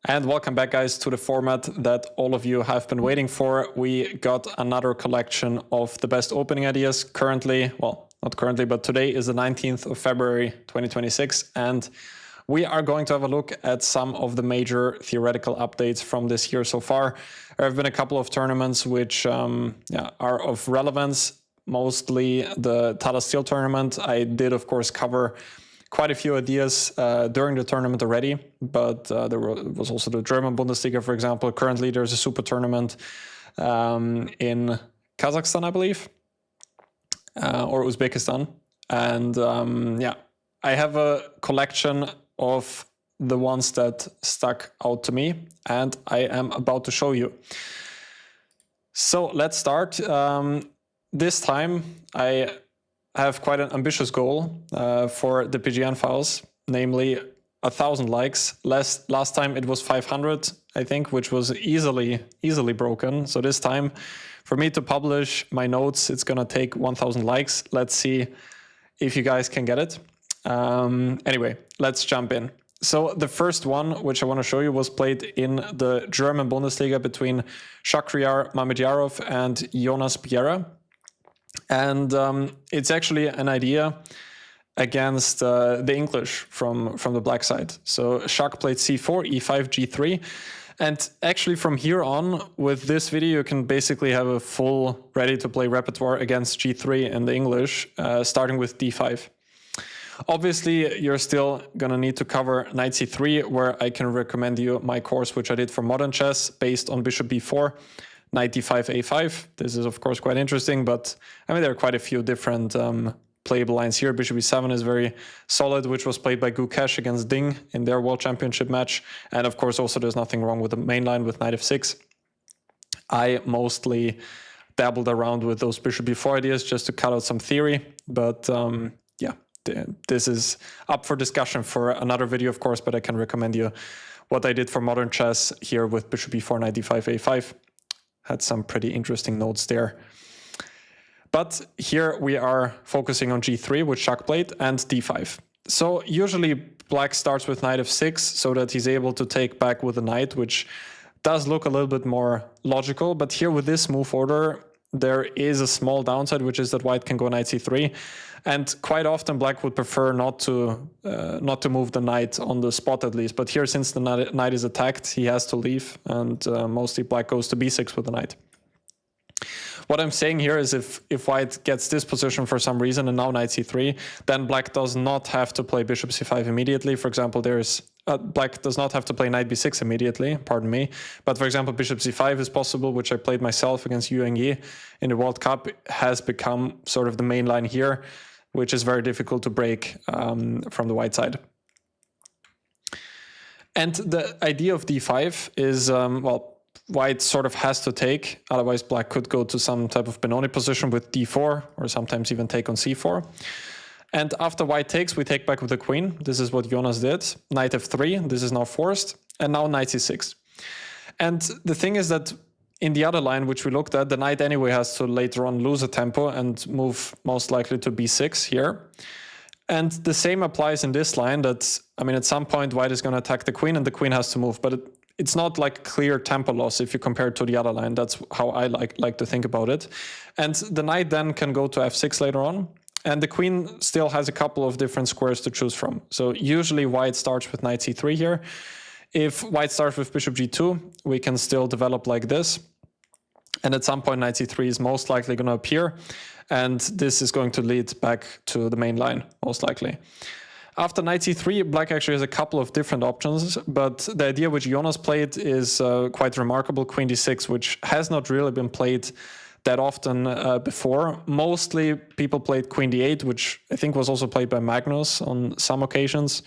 And welcome back, guys, to the format that all of you have been waiting for. We got another collection of the best opening ideas currently, well, not currently, but today is the 19th of February 2026, and we are going to have a look at some of the major theoretical updates from this year so far. There have been a couple of tournaments which are of relevance, mostly the Tata Steel tournament. I did, of course, cover quite a few ideas during the tournament already, but there was also the German Bundesliga, for example. Currently, there's a super tournament in Kazakhstan, I believe, or Uzbekistan. And I have a collection of the ones that stuck out to me, and I am about to show you. So let's start. This time, I have quite an ambitious goal for the PGN files, namely 1,000 likes. Last time it was 500, I think, which was easily broken. So this time, for me to publish my notes, it's gonna take 1,000 likes. Let's see if you guys can get it. Anyway, let's jump in. So the first one, which I want to show you, was played in the German Bundesliga between Shakhriyar Mamedjarov and Jonas Bjerre. And it's actually an idea against the English from the black side. So Shak played c4, e5, g3. And actually from here on, with this video, you can basically have a full ready-to-play repertoire against g3 in the English, starting with d5. Obviously, you're still going to need to cover knight c3, where I can recommend you my course, which I did for modern chess, based on bishop b4. Knight d5, a5. This is, of course, quite interesting, but I mean, there are quite a few different playable lines here. Bishop e7 is very solid, which was played by Gukesh against Ding in their World Championship match. And of course, also there's nothing wrong with the main line with knight f6. I mostly dabbled around with those bishop b4 ideas just to cut out some theory. But this is up for discussion for another video, of course, but I can recommend you what I did for modern chess here with bishop b4, knight d5, a5. Had some pretty interesting notes there. But here we are focusing on g3, which Shak played, and d5. So usually black starts with knight f6 so that he's able to take back with a knight, which does look a little bit more logical. But here with this move order, there is a small downside, which is that white can go knight c3. And quite often black would prefer not to move the knight on the spot at least. But here, since the knight is attacked, he has to leave, and mostly black goes to b6 with the knight. What I'm saying here is if white gets this position for some reason and now knight c3, then black does not have to play bishop c5 immediately. For example, black does not have to play knight b6 immediately, pardon me. But for example, bishop c5 is possible, which I played myself against Yu Yangyi in the World Cup, has become sort of the main line here, which is very difficult to break from the white side. And the idea of d5 is, white sort of has to take, otherwise black could go to some type of Benoni position with d4, or sometimes even take on c4. And after white takes, we take back with the queen. This is what Jonas did. Knight f3, this is now forced, and now knight c6. And the thing is that in the other line, which we looked at, the knight anyway has to later on lose a tempo and move most likely to b6 here. And the same applies in this line that, I mean, at some point white is going to attack the queen and the queen has to move, but it's not like clear tempo loss if you compare it to the other line. That's how I like to think about it. And the knight then can go to f6 later on. And the queen still has a couple of different squares to choose from. So usually white starts with knight c3 here. If white starts with bishop g2, we can still develop like this. And at some point, knight c3 is most likely going to appear. And this is going to lead back to the main line, most likely. After knight c3, black actually has a couple of different options. But the idea which Jonas played is quite remarkable. Queen d6, which has not really been played that often before. Mostly people played queen d8, which I think was also played by Magnus on some occasions.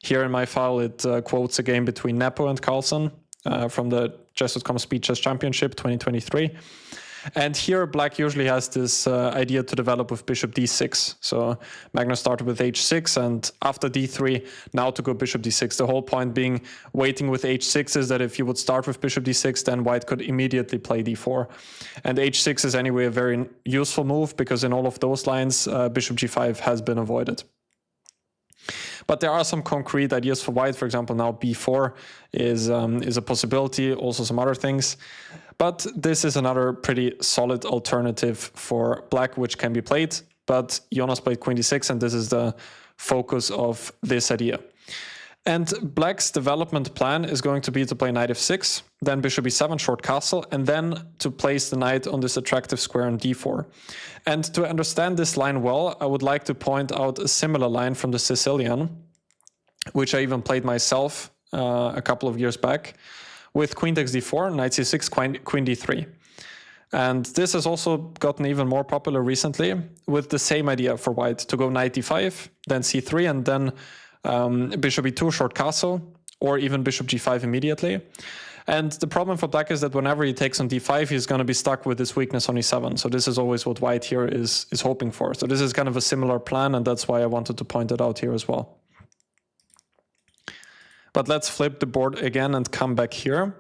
Here in my file, it quotes a game between Nepo and Carlsen from the Chess.com Speed Chess Championship 2023. And here black usually has this idea to develop with bishop d6. So Magnus started with h6 and after d3, now to go bishop d6. The whole point being waiting with h6 is that if you would start with bishop d6, then white could immediately play d4. And h6 is anyway a very useful move because in all of those lines, bishop g5 has been avoided. But there are some concrete ideas for white. For example, now b4 is a possibility, also some other things. But this is another pretty solid alternative for black, which can be played. But Jonas played queen d6, and this is the focus of this idea. And black's development plan is going to be to play knight f6, then bishop e7, short castle, and then to place the knight on this attractive square on d4. And to understand this line well, I would like to point out a similar line from the Sicilian, which I even played myself a couple of years back, with queen takes d4, knight c6, queen d3. And this has also gotten even more popular recently, with the same idea for white, to go knight d5, then c3, and then bishop e2, short castle, or even bishop g5 immediately. And the problem for black is that whenever he takes on d5, he's going to be stuck with this weakness on e7. So this is always what white here is hoping for. So this is kind of a similar plan, and that's why I wanted to point it out here as well. But let's flip the board again and come back here.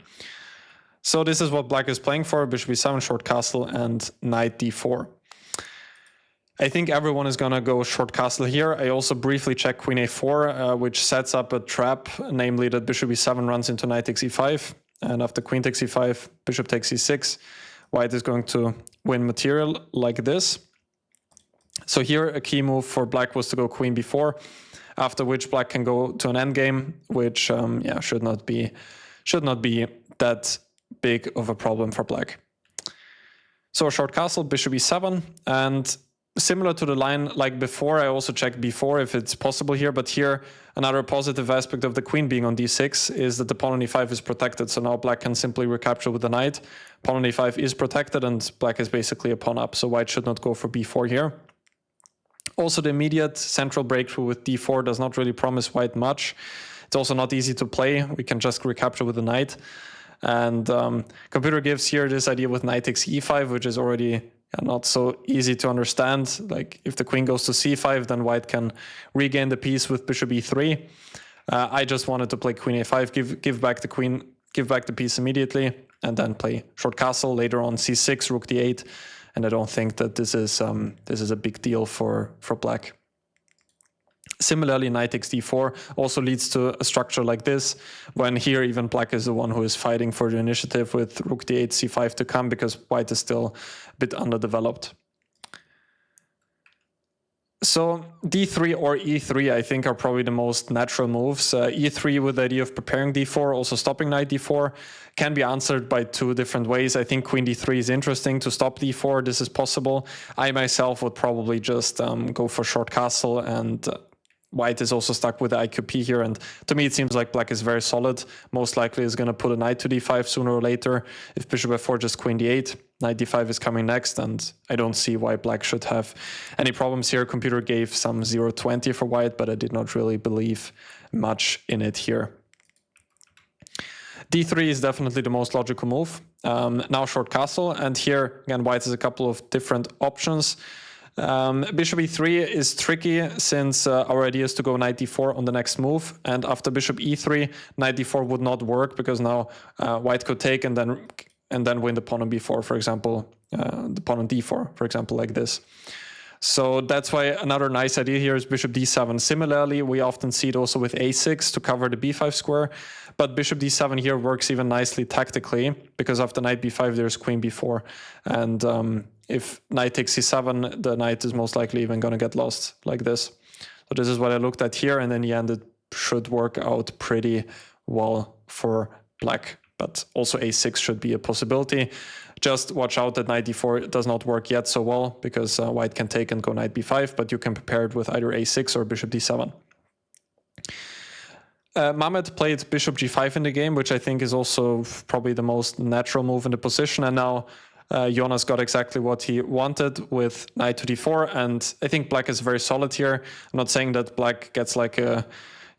So this is what black is playing for, bishop e7, short castle, and knight d4. I think everyone is going to go short castle here. I also briefly check queen a4, which sets up a trap, namely that bishop e7 runs into knight takes e5. And after queen takes e5, bishop takes e6. White is going to win material like this. So here a key move for black was to go queen b4, after which black can go to an endgame, which should not be that big of a problem for black. So a short castle, bishop e7, and similar to the line like before, I also checked b4 if it's possible here, but here another positive aspect of the queen being on d6 is that the pawn on e5 is protected, so now black can simply recapture with the knight. Pawn on e5 is protected and black is basically a pawn up, so white should not go for b4 here. Also, the immediate central breakthrough with d4 does not really promise white much. It's also not easy to play. We can just recapture with the knight. And computer gives here this idea with knight takes e5, which is already not so easy to understand. Like if the queen goes to c5, then white can regain the piece with bishop e3. I just wanted to play queen a5, give back the queen, give back the piece immediately, and then play short castle. Later on c6, rook d8, and I don't think that this is a big deal for black. Similarly, knight takes d4 also leads to a structure like this, when here even black is the one who is fighting for the initiative with rook d8, c5 to come, because white is still a bit underdeveloped. So d3 or e3 I think are probably the most natural moves. E3 with the idea of preparing d4, also stopping knight d4, can be answered by two different ways. I think queen d3 is interesting to stop d4, this is possible. I myself would probably just go for short castle, and white is also stuck with the IQP here, and to me it seems like black is very solid. Most likely is going to put a knight to d5 sooner or later. If bishop f4, just queen d8, knight d5 is coming next, and I don't see why black should have any problems here. Computer gave some 0.20 for white, but I did not really believe much in it here. d3 is definitely the most logical move. Now short castle, and here again white has a couple of different options. Bishop e3 is tricky, since our idea is to go knight d4 on the next move, and after bishop e3, knight d4 would not work, because now white could take and then win the pawn on b4, for example, the pawn on d4, for example, like this. So that's why another nice idea here is bishop d7. Similarly, we often see it also with a6 to cover the b5 square, but bishop d7 here works even nicely tactically, because after knight b5 there's queen b4, and if knight takes c7, the knight is most likely even going to get lost like this. So this is what I looked at here, and in the end it should work out pretty well for black. But also a6 should be a possibility. Just watch out that knight d4 does not work yet so well, because white can take and go knight b5, but you can prepare it with either a6 or bishop d7. Mehmet played bishop g5 in the game, which I think is also probably the most natural move in the position, and now Jonas got exactly what he wanted with knight to d4, and I think black is very solid here. I'm not saying that black gets like a...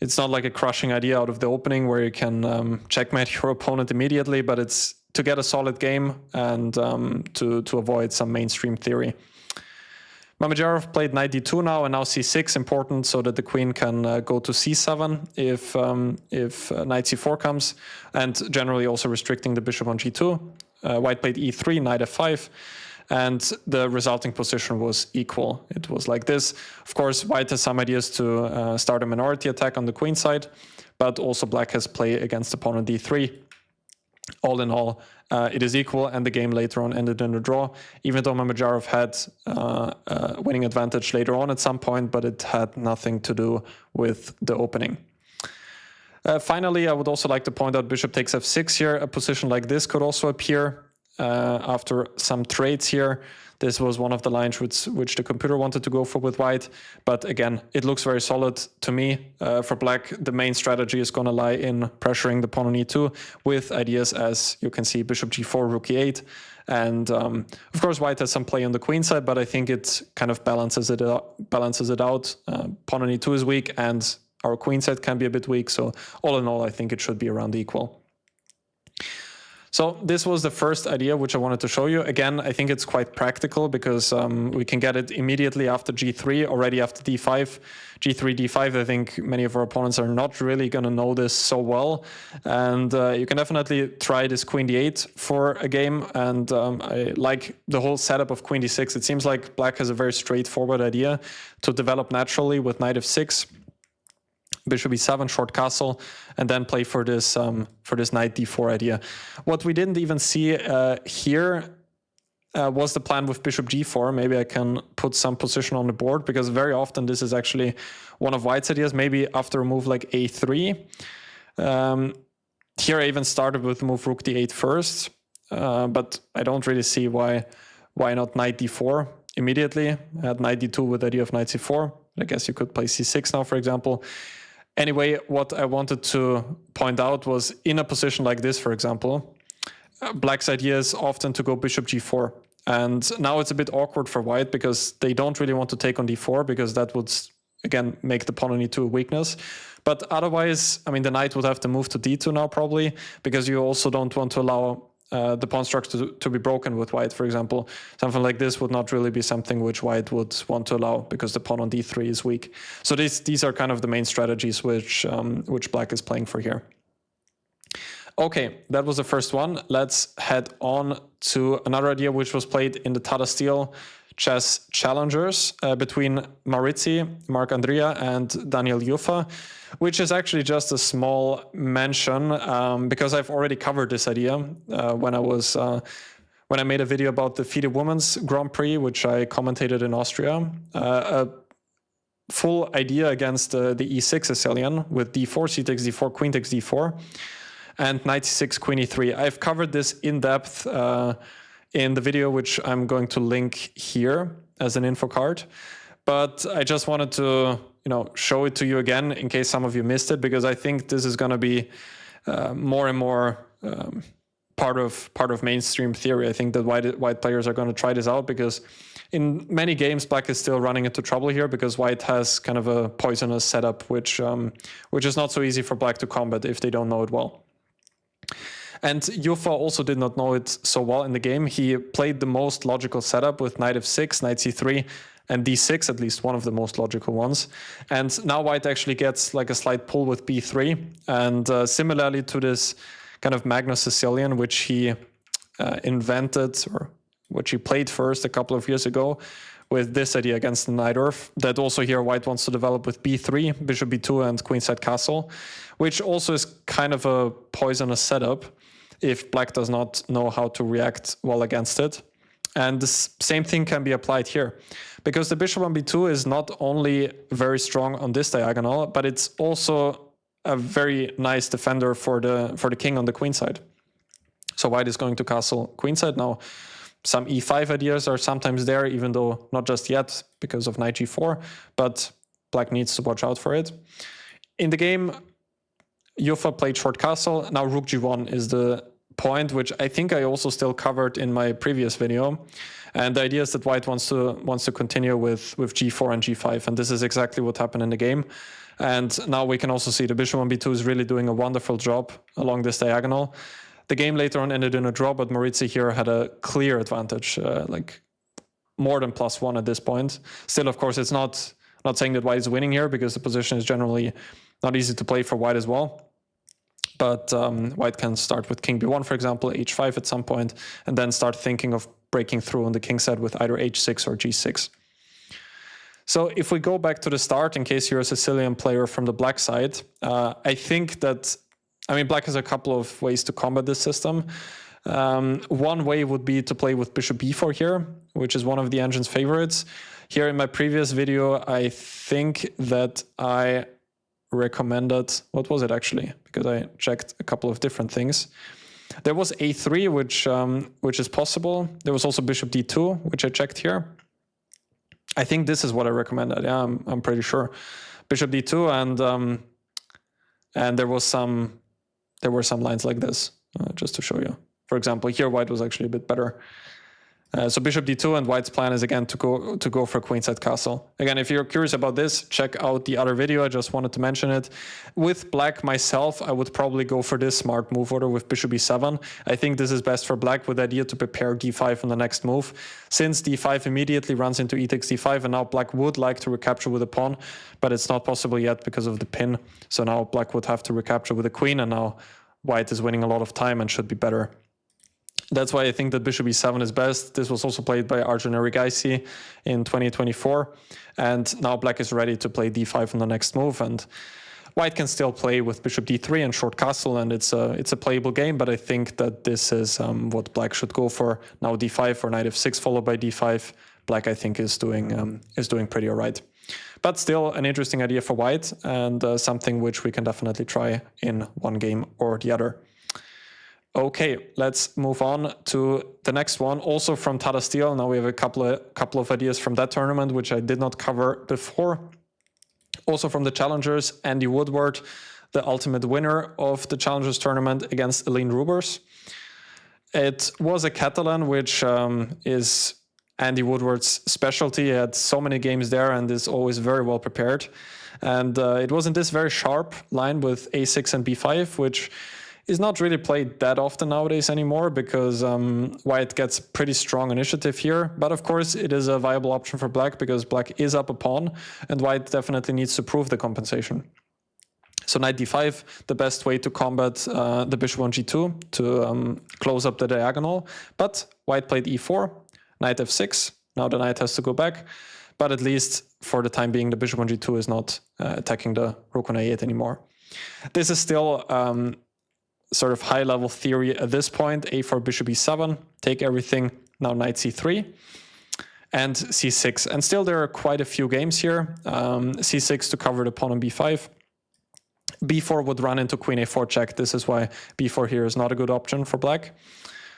It's not like a crushing idea out of the opening where you can checkmate your opponent immediately, but it's to get a solid game and to avoid some mainstream theory. Bjerre played knight d2 now, and now c6, important so that the queen can go to c7 if knight c4 comes, and generally also restricting the bishop on g2. White played e3, knight f5. and the resulting position was equal. It was like this. Of course, white has some ideas to start a minority attack on the queen side, but also black has play against the pawn on d3. All in all, it is equal, and the game later on ended in a draw, even though Mamedyarov had a winning advantage later on at some point, but it had nothing to do with the opening. Finally, I would also like to point out bishop takes f6 here. A position like this could also appear after some trades here. This was one of the lines which the computer wanted to go for with white. But again, it looks very solid to me. For black, the main strategy is going to lie in pressuring the pawn on e2 with ideas, as you can see, bishop g4, rook e8. And of course, white has some play on the queen side, but I think it kind of balances it out. Pawn on e2 is weak, and our queen side can be a bit weak. So all in all, I think it should be around equal. So this was the first idea which I wanted to show you. Again, I think it's quite practical because we can get it immediately after g3, already after d5. g3, d5, I think many of our opponents are not really going to know this so well. And you can definitely try this queen d8 for a game. And I like the whole setup of queen d6. It seems like black has a very straightforward idea to develop naturally with knight f6. Bishop e7, short castle, and then play for this knight d4 idea. What we didn't even see here was the plan with bishop g4. Maybe I can put some position on the board, because very often this is actually one of white's ideas, maybe after a move like a3. Here I even started with the move rook d8 first, but I don't really see why not knight d4 immediately. I had knight d2 with the idea of knight c4. I guess you could play c6 now, for example. Anyway, what I wanted to point out was, in a position like this, for example, black's idea is often to go bishop g4. And now it's a bit awkward for white because they don't really want to take on d4, because that would, again, make the pawn on e2 a weakness. But otherwise, I mean, the knight would have to move to d2 now probably, because you also don't want to allow the pawn structure to be broken with white, for example. Something like this would not really be something which white would want to allow, because the pawn on d3 is weak. So these are kind of the main strategies which black is playing for here. Okay, that was the first one. Let's head on to another idea which was played in the Tata Steel Chess Challengers between Reti, Mark Andrea, and Daniel Yufa, which is actually just a small mention because I've already covered this idea when I made a video about the FIDE Women's Grand Prix, which I commentated in Austria. A full idea against the e6 Sicilian with d4, c takes d4, queen takes d4, and knight c6, queen e3. I've covered this in depth in the video, which I'm going to link here as an info card. But I just wanted to, show it to you again in case some of you missed it, because I think this is going to be more and more part of mainstream theory. I think that white players are going to try this out, because in many games black is still running into trouble here, because white has kind of a poisonous setup, which is not so easy for black to combat if they don't know it well. And Yufa also did not know it so well in the game. He played the most logical setup with knight f6, knight c3, and d6, at least one of the most logical ones. And now white actually gets like a slight pull with b3. And similarly to this kind of Magnus Sicilian, which he invented, or which he played first a couple of years ago, with this idea against the knight Earth, that also here white wants to develop with b3, bishop b2, and queenside castle, which also is kind of a poisonous setup if black does not know how to react well against it. And the same thing can be applied here, because the bishop on b2 is not only very strong on this diagonal, but it's also a very nice defender for the king on the queen side. So white is going to castle queenside now. Some e5 ideas are sometimes there, even though not just yet because of knight g4, but black needs to watch out for it. In the game, Yufa played short castle. Now rook g1 is the point, which I think I also still covered in my previous video. And the idea is that white wants to continue with g4 and g5, and this is exactly what happened in the game. And now we can also see the bishop on b2 is really doing a wonderful job along this diagonal. The game later on ended in a draw, but Reti here had a clear advantage, like more than +1 at this point. Still, of course, it's not saying that white is winning here, because the position is generally not easy to play for white as well. But white can start with king b1, for example, h5 at some point, and then start thinking of breaking through on the king side with either h6 or g6. So if we go back to the start, in case you're a Sicilian player from the black side, I think that, black has a couple of ways to combat this system. One way would be to play with bishop b4 here, which is one of the engine's favorites. Here in my previous video, I think that I recommended, what was it actually? Because I checked a couple of different things. There was a3, which is possible. There was also bishop d2, which I checked here. I think this is what I recommended. Yeah, I'm pretty sure. Bishop d2, and there were some lines like this, just to show you. For example, here white was actually a bit better. So bishop d2, and white's plan is again to go for queenside castle. Again, if you're curious about this, check out the other video. I just wanted to mention it. With black myself, I would probably go for this smart move order with bishop e7. I think this is best for black, with the idea to prepare d5 on the next move. Since d5 immediately runs into e takes d5, and now black would like to recapture with a pawn, but it's not possible yet because of the pin. So now black would have to recapture with a queen, and now white is winning a lot of time and should be better. That's why I think that bishop e7 is best. This was also played by Arjun Erigaisi in 2024. And now black is ready to play d5 on the next move. And white can still play with bishop d3 and short castle, and it's a playable game. But I think that this is what black should go for. Now d5 or knight f6 followed by d5. Black, I think, is doing pretty all right. But still an interesting idea for white, and something which we can definitely try in one game or the other. Okay, let's move on to the next one, also from Tata Steel. Now we have a couple of ideas from that tournament, which I did not cover before. Also from the Challengers, Andy Woodward, the ultimate winner of the Challengers tournament against Eline Rubers. It was a Catalan, which is Andy Woodward's specialty. He had so many games there and is always very well prepared. And it was in this very sharp line with a6 and b5, which is not really played that often nowadays anymore, because white gets pretty strong initiative here. But of course, it is a viable option for black, because black is up a pawn, and white definitely needs to prove the compensation. So knight d5, the best way to combat the bishop on g2, to close up the diagonal. But white played e4, knight f6. Now the knight has to go back. But at least for the time being, the bishop on g2 is not attacking the rook on a8 anymore. This is still sort of high-level theory at this point. A4, bishop e7, take everything. Now knight c3 and c6. And still there are quite a few games here. C6 to cover the pawn on b5. b4 would run into queen a4 check. This is why b4 here is not a good option for black.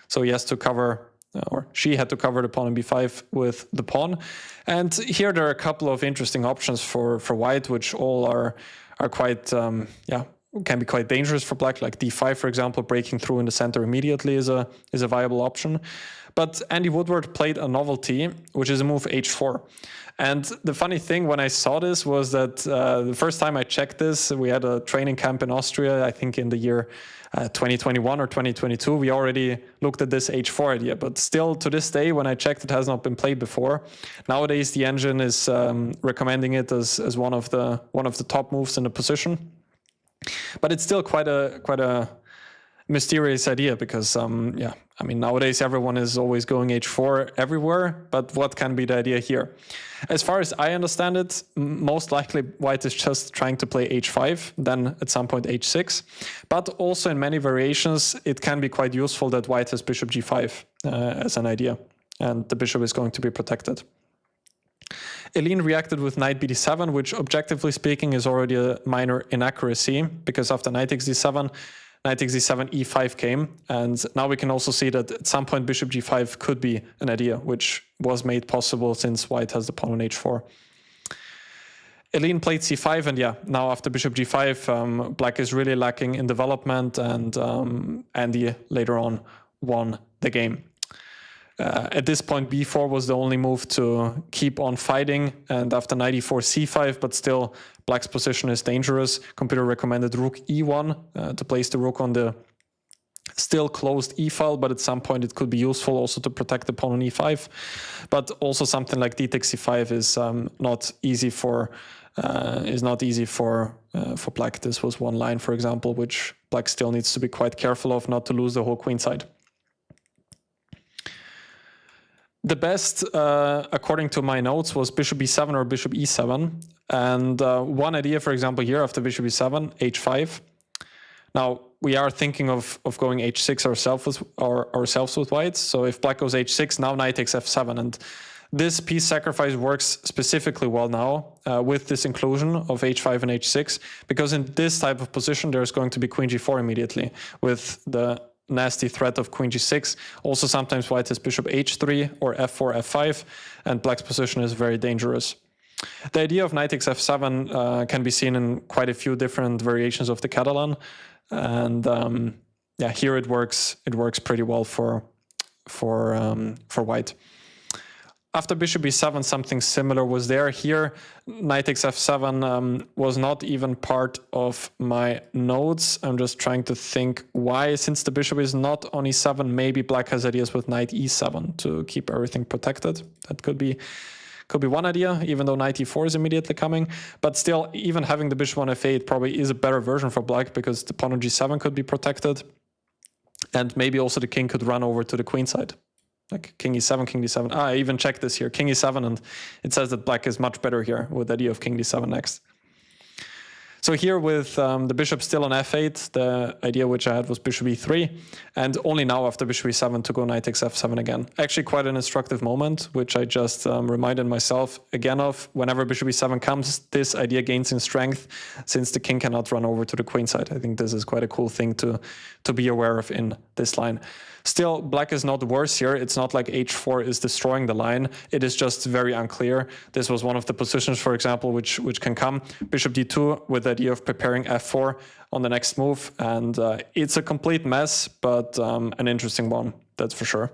So he has to cover, or she had to cover the pawn on b5 with the pawn. And here there are a couple of interesting options for white, which all are quite, can be quite dangerous for black, like d5, for example. Breaking through in the center immediately is a viable option. But Andy Woodward played a novelty, which is a move h4. And the funny thing when I saw this was that the first time I checked this, we had a training camp in Austria, I think in the year 2021 or 2022. We already looked at this h4 idea, but still to this day, when I checked, it has not been played before. Nowadays, the engine is recommending it as one of the top moves in the position. But it's still quite a mysterious idea, because nowadays everyone is always going h4 everywhere. But what can be the idea here? As far as I understand it, most likely white is just trying to play h5, then at some point h6. But also in many variations, it can be quite useful that white has bishop g5 as an idea, and the bishop is going to be protected. Eline reacted with knight bd7, which objectively speaking is already a minor inaccuracy, because after knight takes d7, knight takes d7, e5 came. And now we can also see that at some point bishop g5 could be an idea, which was made possible since white has the pawn on h4. Eline played c5, and now after bishop g5, black is really lacking in development, and Andy later on won the game. At this point, b4 was the only move to keep on fighting, and after knight e4, c5, but still black's position is dangerous. Computer recommended rook e1 to place the rook on the still closed e-file, but at some point it could be useful also to protect the pawn on e5. But also something like d takes c5 is not easy for black. This was one line, for example, which black still needs to be quite careful of, not to lose the whole queen side. The best, according to my notes, was bishop b7 or bishop e7. And one idea, for example, here after bishop e7, h5. Now, we are thinking of going h6 ourselves with white. So if black goes h6, now knight takes f7. And this piece sacrifice works specifically well now with this inclusion of h5 and h6, because in this type of position, there's going to be queen g4 immediately with the nasty threat of queen g6. Also, sometimes white has bishop h3 or f4, f5, and black's position is very dangerous. The idea of knight takes f7 can be seen in quite a few different variations of the Catalan. And yeah, here it works pretty well for white. After bishop b7, something similar was there. Here, knight takes f7 was not even part of my notes. I'm just trying to think why. Since the bishop is not on e7, maybe black has ideas with knight e7 to keep everything protected. That could be one idea, even though knight e4 is immediately coming. But still, even having the bishop on f8 probably is a better version for black, because the pawn on g7 could be protected. And maybe also the king could run over to the queen side. Like king e7, king d7. I even checked this here, king e7, and it says that black is much better here with the idea of king d7 next. So here with the bishop still on f8, the idea which I had was bishop e3, and only now after bishop e7 to go knight takes f7 again. Actually quite an instructive moment, which I just reminded myself again of. Whenever bishop e7 comes, this idea gains in strength, since the king cannot run over to the queen side. I think this is quite a cool thing to be aware of in this line. Still, black is not worse here. It's not like h4 is destroying the line. It is just very unclear. This was one of the positions, for example, which can come. Bishop d2 with the idea of preparing f4 on the next move. And it's a complete mess, but an interesting one, that's for sure.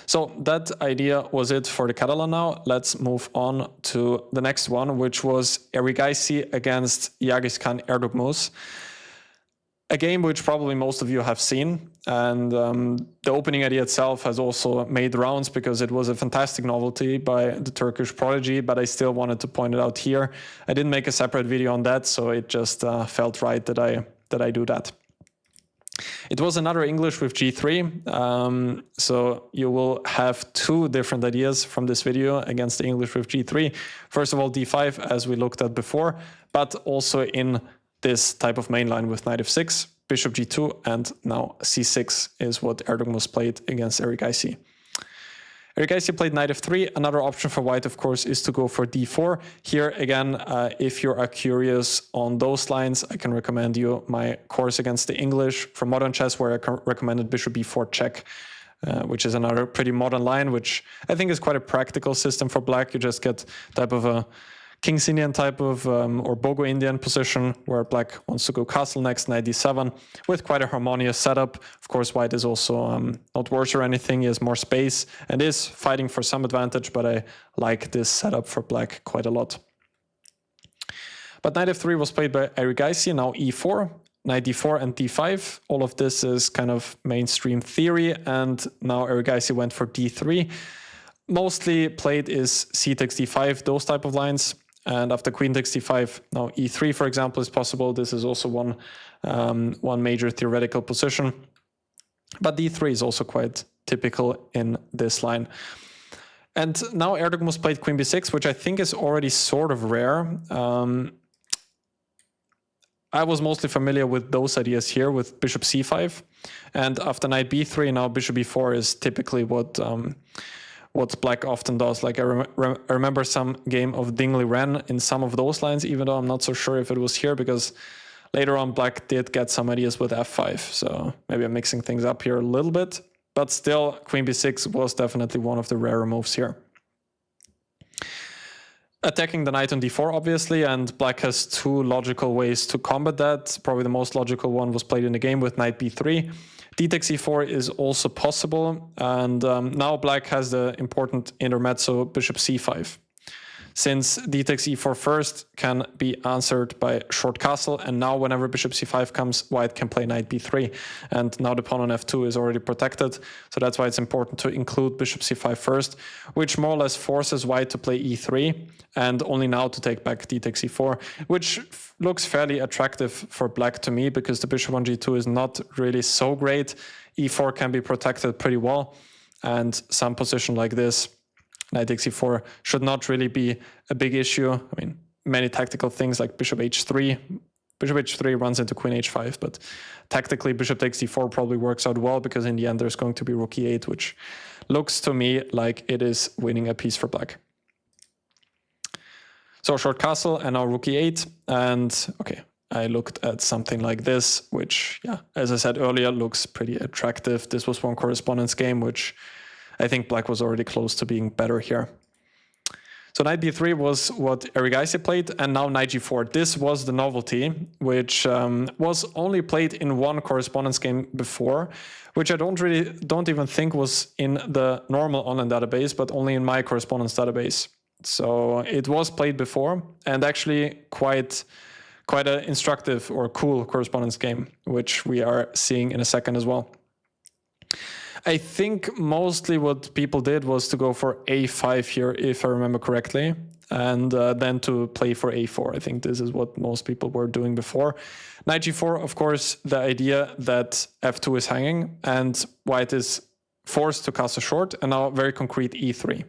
So that idea was it for the Catalan now. Let's move on to the next one, which was Erigaisi against Yagiskan Erdogmus. A game which probably most of you have seen, and the opening idea itself has also made rounds because it was a fantastic novelty by the Turkish prodigy, but I still wanted to point it out here. I didn't make a separate video on that, so it just felt right that I do that. It was another English with g3, so you will have two different ideas from this video against the English with g3. First of all, d5, as we looked at before, but also in this type of main line with knight f6, bishop g2, and now c6 is what Erdogmus played against Erigaisi. Erigaisi played knight f3. Another option for white, of course, is to go for d4. Here, again, if you are curious on those lines, I can recommend you my course against the English from modern chess, where I recommended bishop b4 check, which is another pretty modern line, which I think is quite a practical system for black. You just get type of a King's Indian type of, or Bogo Indian position, where black wants to go castle next, knight d7, with quite a harmonious setup. Of course, white is also not worse or anything. He has more space and is fighting for some advantage, but I like this setup for black quite a lot. But knight f3 was played by Erigaisi, now e4, knight d4 and d5. All of this is kind of mainstream theory, and now Erigaisi went for d3. Mostly played is c takes d5, those type of lines. And after queen takes d5, now e3, for example, is possible. This is also one major theoretical position. But d3 is also quite typical in this line. And now Erdogmus played queen b6, which I think is already sort of rare. I was mostly familiar with those ideas here with bishop c5. And after knight b3, now bishop b4 is typically what black often does. Like I remember some game of Dingley Wren in some of those lines, even though I'm not so sure if it was here, because later on black did get some ideas with f5. So maybe I'm mixing things up here a little bit, but still queen b6 was definitely one of the rarer moves here. Attacking the knight on d4, obviously, and black has two logical ways to combat that. Probably the most logical one was played in the game with knight b3. D takes e4 is also possible, and now black has the important intermezzo bishop c5. Since d takes e4 first can be answered by short castle, and now whenever bishop c5 comes, white can play knight b3, and now the pawn on f2 is already protected, so that's why it's important to include bishop c5 first, which more or less forces white to play e3, and only now to take back d takes e4, which looks fairly attractive for black to me, because the bishop on g2 is not really so great. e4 can be protected pretty well, and some position like this, knight takes e4, should not really be a big issue. I mean, many tactical things like bishop h3. Bishop h3 runs into queen h5, but tactically bishop takes d4 probably works out well, because in the end there's going to be rook e8, which looks to me like it is winning a piece for black. So short castle and now rook e8, and okay, I looked at something like this, which, yeah, as I said earlier, looks pretty attractive. This was one correspondence game, which I think black was already close to being better here. So knight b3 was what Erigaisi played, and now knight g4. This was the novelty, which was only played in one correspondence game before, which I don't even think was in the normal online database, but only in my correspondence database. So it was played before, and actually quite an instructive or cool correspondence game, which we are seeing in a second as well. I think mostly what people did was to go for a5 here, if I remember correctly, and then to play for a4. I think this is what most people were doing before. Knight g4, of course, the idea that f2 is hanging and white is forced to castle short, and now very concrete e3.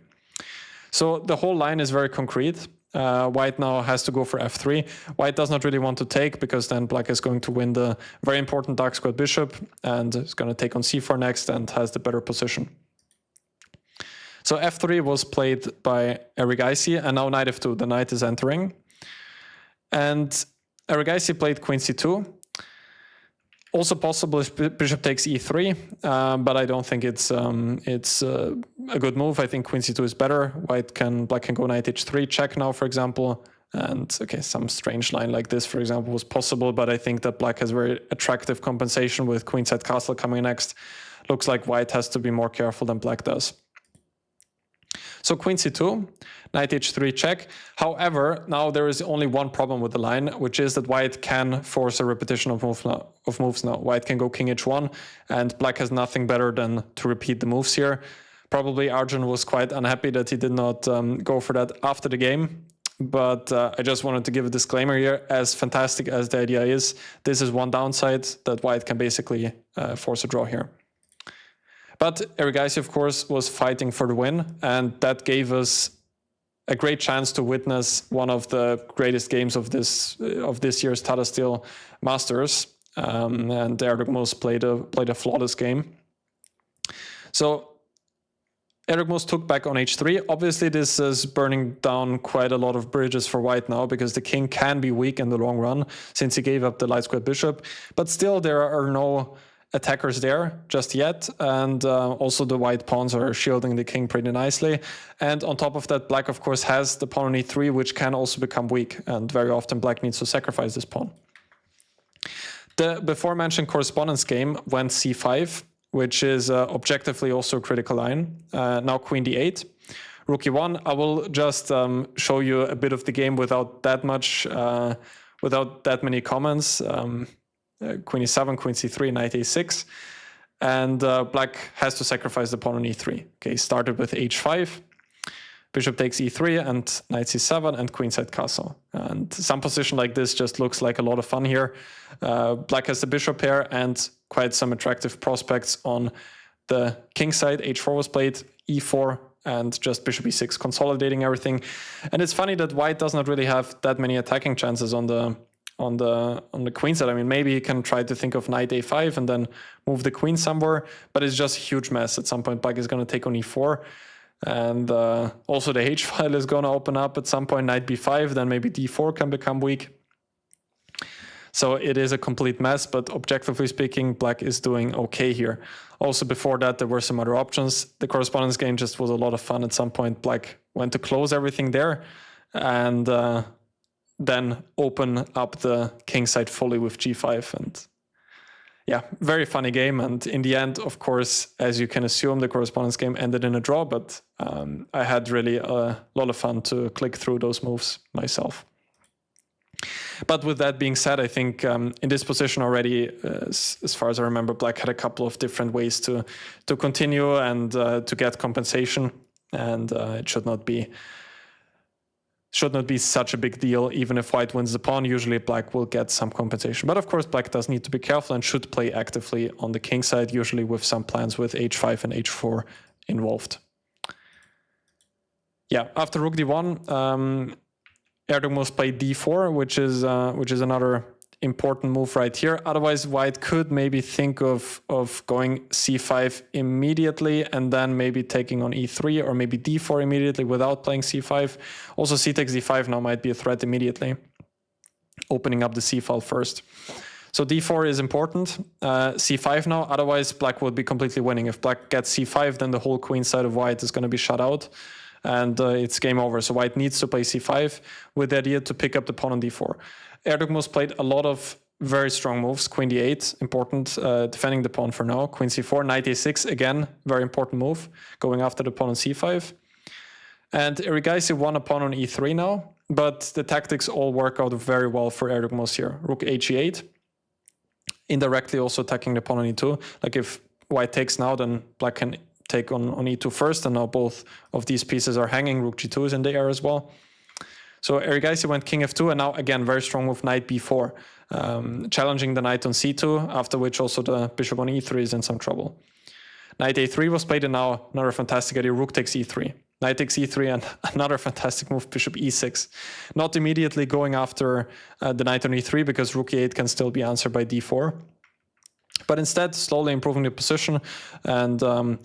So the whole line is very concrete. White now has to go for f3. White does not really want to take, because then black is going to win the very important dark squared bishop and is going to take on c4 next and has the better position. So f3 was played by Erigaisi, and now knight f2. The knight is entering. And Erigaisi played queen c2. Also possible if bishop takes e3, but I don't think it's a good move. I think queen c2 is better. Black can go knight h3 check now, for example. And okay, some strange line like this, for example, was possible, but I think that black has very attractive compensation with queenside castle coming next. Looks like white has to be more careful than black does. So queen c2, knight h3 check. However, now there is only one problem with the line, which is that white can force a repetition of moves now. White can go king h1, and black has nothing better than to repeat the moves here. Probably Arjun was quite unhappy that he did not go for that after the game. But I just wanted to give a disclaimer here. As fantastic as the idea is, this is one downside, that white can basically force a draw here. But Erigaisi, of course, was fighting for the win, and that gave us a great chance to witness one of the greatest games of this year's Tata Steel Masters. And Erdogmus played a flawless game. So Erdogmus took back on h3. Obviously, this is burning down quite a lot of bridges for white now, because the king can be weak in the long run since he gave up the light squared bishop. But still, there are no attackers there just yet, and also the white pawns are shielding the king pretty nicely. And on top of that, black of course has the pawn on e3, which can also become weak, and very often black needs to sacrifice this pawn. The before mentioned correspondence game went c5, which is objectively also a critical line. Now queen d8, rook e1. I will just show you a bit of the game without that many comments. Queen e7, queen c3, knight a6, and black has to sacrifice the pawn on e3. Okay, started with h5, bishop takes e3, and knight c7, and queenside castle. And some position like this just looks like a lot of fun here. Black has the bishop pair and quite some attractive prospects on the king side. h4 was played, e4, and just bishop e6, consolidating everything. And it's funny that white does not really have that many attacking chances on the queen side. I mean, maybe he can try to think of knight a5 and then move the queen somewhere, but it's just a huge mess. At some point, black is going to take on e4, and also the h file is going to open up at some point, knight b5, then maybe d4 can become weak. So it is a complete mess, but objectively speaking, black is doing okay here. Also before that, there were some other options. The correspondence game just was a lot of fun. At some point, black went to close everything there, and then open up the king side fully with g5. And yeah, very funny game. And in the end, of course, as you can assume, the correspondence game ended in a draw, but I had really a lot of fun to click through those moves myself. But with that being said, I think in this position already, as far as I remember, black had a couple of different ways to continue and to get compensation, and it should not be such a big deal. Even if white wins the pawn, usually black will get some compensation. But of course, black does need to be careful and should play actively on the king side, usually with some plans with h5 and h4 involved. Yeah, after rook d1, Erdogmus played d4, which is another important move right here. Otherwise, white could maybe think of going c5 immediately and then maybe taking on e3, or maybe d4 immediately without playing c5. Also, c takes d5 now might be a threat immediately, opening up the c file first. So d4 is important. c5 now, otherwise black would be completely winning. If black gets c5, then the whole queen side of white is going to be shut out, and it's game over. So white needs to play c5 with the idea to pick up the pawn on d4. Erdogmus played a lot of very strong moves. Queen d8, important, defending the pawn for now. Queen c4, knight a6, again, very important move, going after the pawn on c5. And Erigaisi won a pawn on e3 now, but the tactics all work out very well for Erdogmus here. Rook h8, indirectly also attacking the pawn on e2. Like if white takes now, then black can take on e2 first, and now both of these pieces are hanging. Rook g2 is in the air as well. So Erigaisi went king f2, and now again very strong move, knight b4, challenging the knight on c2, after which also the bishop on e3 is in some trouble. Knight a3 was played, and now another fantastic idea, rook takes e3. Knight takes e3, and another fantastic move, bishop e6. Not immediately going after the knight on e3, because rook e8 can still be answered by d4. But instead, slowly improving the position and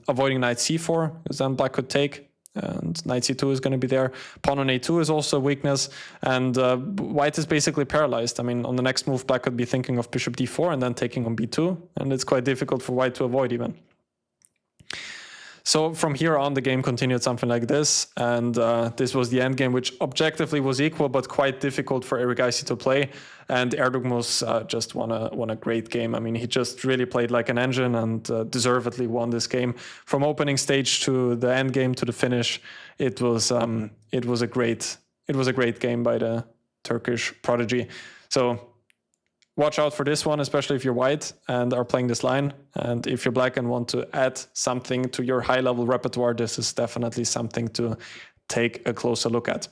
avoiding knight c4, because then black could take, and knight c2 is going to be there. Pawn on a2 is also a weakness, and white is basically paralyzed. I mean, on the next move, black could be thinking of bishop d4 and then taking on b2, and it's quite difficult for white to avoid even. So from here on, the game continued something like this, and this was the endgame, which objectively was equal, but quite difficult for Erigaisi to play. And Erdogmus just won a great game. I mean, he just really played like an engine and deservedly won this game. From opening stage to the end game to the finish, it was a great game by the Turkish prodigy. So watch out for this one, especially if you're white and are playing this line. And if you're black and want to add something to your high-level repertoire, this is definitely something to take a closer look at.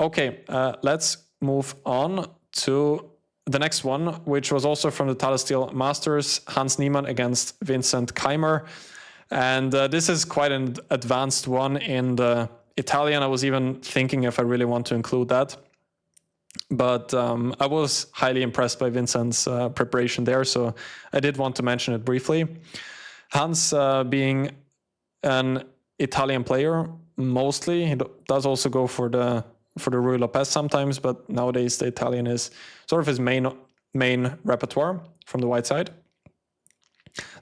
Okay, let's move on to the next one, which was also from the Tata Steel Masters, Hans Niemann against Vincent Keymer. And this is quite an advanced one in the Italian. I was even thinking if I really want to include that. But I was highly impressed by Vincent's preparation there, so I did want to mention it briefly. Hans, being an Italian player, mostly, he does also go for the Ruy Lopez sometimes, but nowadays the Italian is sort of his main repertoire from the white side.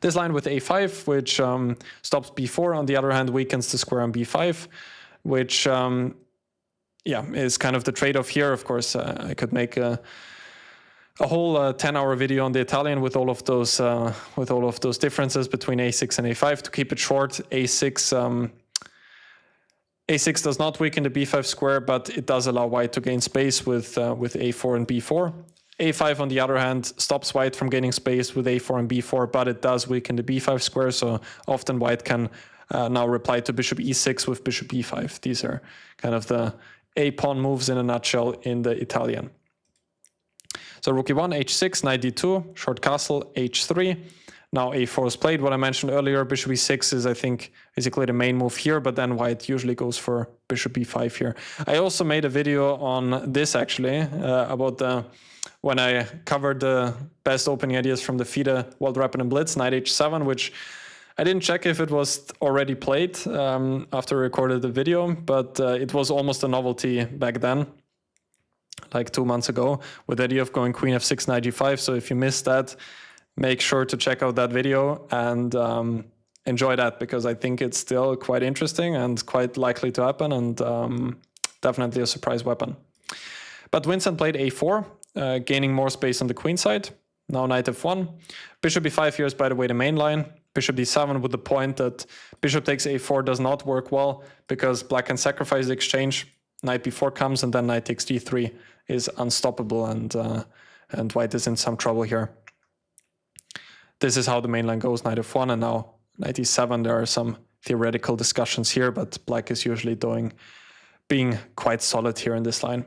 This line with a5, which stops b4, on the other hand, weakens the square on b5, which is kind of the trade-off here. Of course, I could make a whole 10-hour video on the Italian with all of those differences between a6 and a5. To keep it short, a6 does not weaken the b5 square, but it does allow white to gain space with a4 and b4. a5, on the other hand, stops white from gaining space with a4 and b4, but it does weaken the b5 square, so often white can now reply to bishop e6 with bishop e5. These are kind of the a-pawn moves in a nutshell in the Italian. So rook e1, h6, knight d2, short castle, h3. Now a4 is played. What I mentioned earlier, bishop e6 is, I think, basically the main move here, but then white usually goes for bishop e5 here. I also made a video on this, actually, about when I covered the best opening ideas from the FIDE World Rapid and Blitz, knight h7, which I didn't check if it was already played after I recorded the video, but it was almost a novelty back then, like 2 months ago, with the idea of going queen f6, knight g5. So if you missed that, make sure to check out that video and enjoy that, because I think it's still quite interesting and quite likely to happen, and definitely a surprise weapon. But Vincent played a4, gaining more space on the queen side. Now knight f1. Bishop e5 here is, by the way, the main line. Bishop d7, with the point that bishop takes a4 does not work well, because black can sacrifice the exchange. Knight b4 comes, and then knight takes d3 is unstoppable, and white is in some trouble here. This is how the main line goes, knight f1, and now knight e7. There are some theoretical discussions here, but black is usually being quite solid here in this line.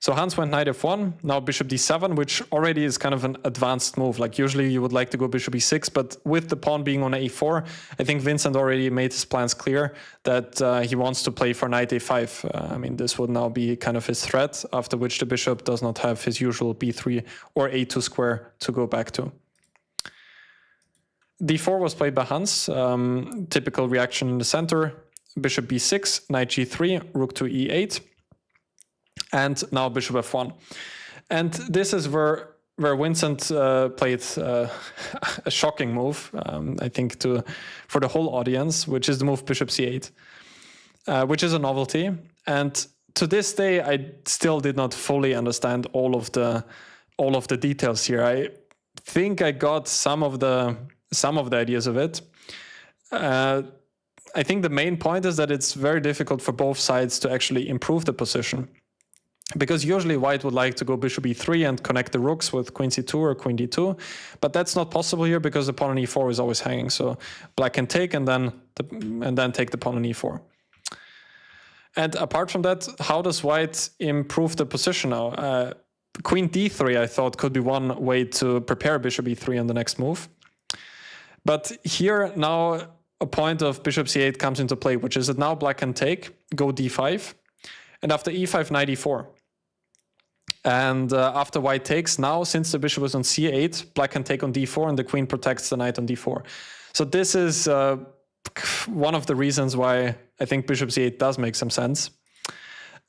So Hans went knight f1, now bishop d7, which already is kind of an advanced move. Like usually you would like to go bishop e6, but with the pawn being on a4, I think Vincent already made his plans clear that he wants to play for knight a5. I mean, this would now be kind of his threat, after which the bishop does not have his usual b3 or a2 square to go back to. d4 was played by Hans, typical reaction in the center, bishop b6, knight g3, rook to e8. And now bishop f1. And this is where Vincent played a shocking move, I think, for the whole audience, which is the move bishop c8, which is a novelty. And to this day, I still did not fully understand all of the details here. I think I got some of the ideas of it. I think the main point is that it's very difficult for both sides to actually improve the position. Because usually white would like to go bishop e3 and connect the rooks with queen c2 or queen d2, but that's not possible here because the pawn on e4 is always hanging. So black can take and then take the pawn on e4. And apart from that, how does white improve the position now? Queen d3 I thought could be one way to prepare bishop e3 on the next move. But here now a point of bishop c8 comes into play, which is that now black can take, go d5, and after e5, knight e4. And after white takes, now since the bishop is on c8, black can take on d4 and the queen protects the knight on d4. So this is one of the reasons why I think bishop c8 does make some sense.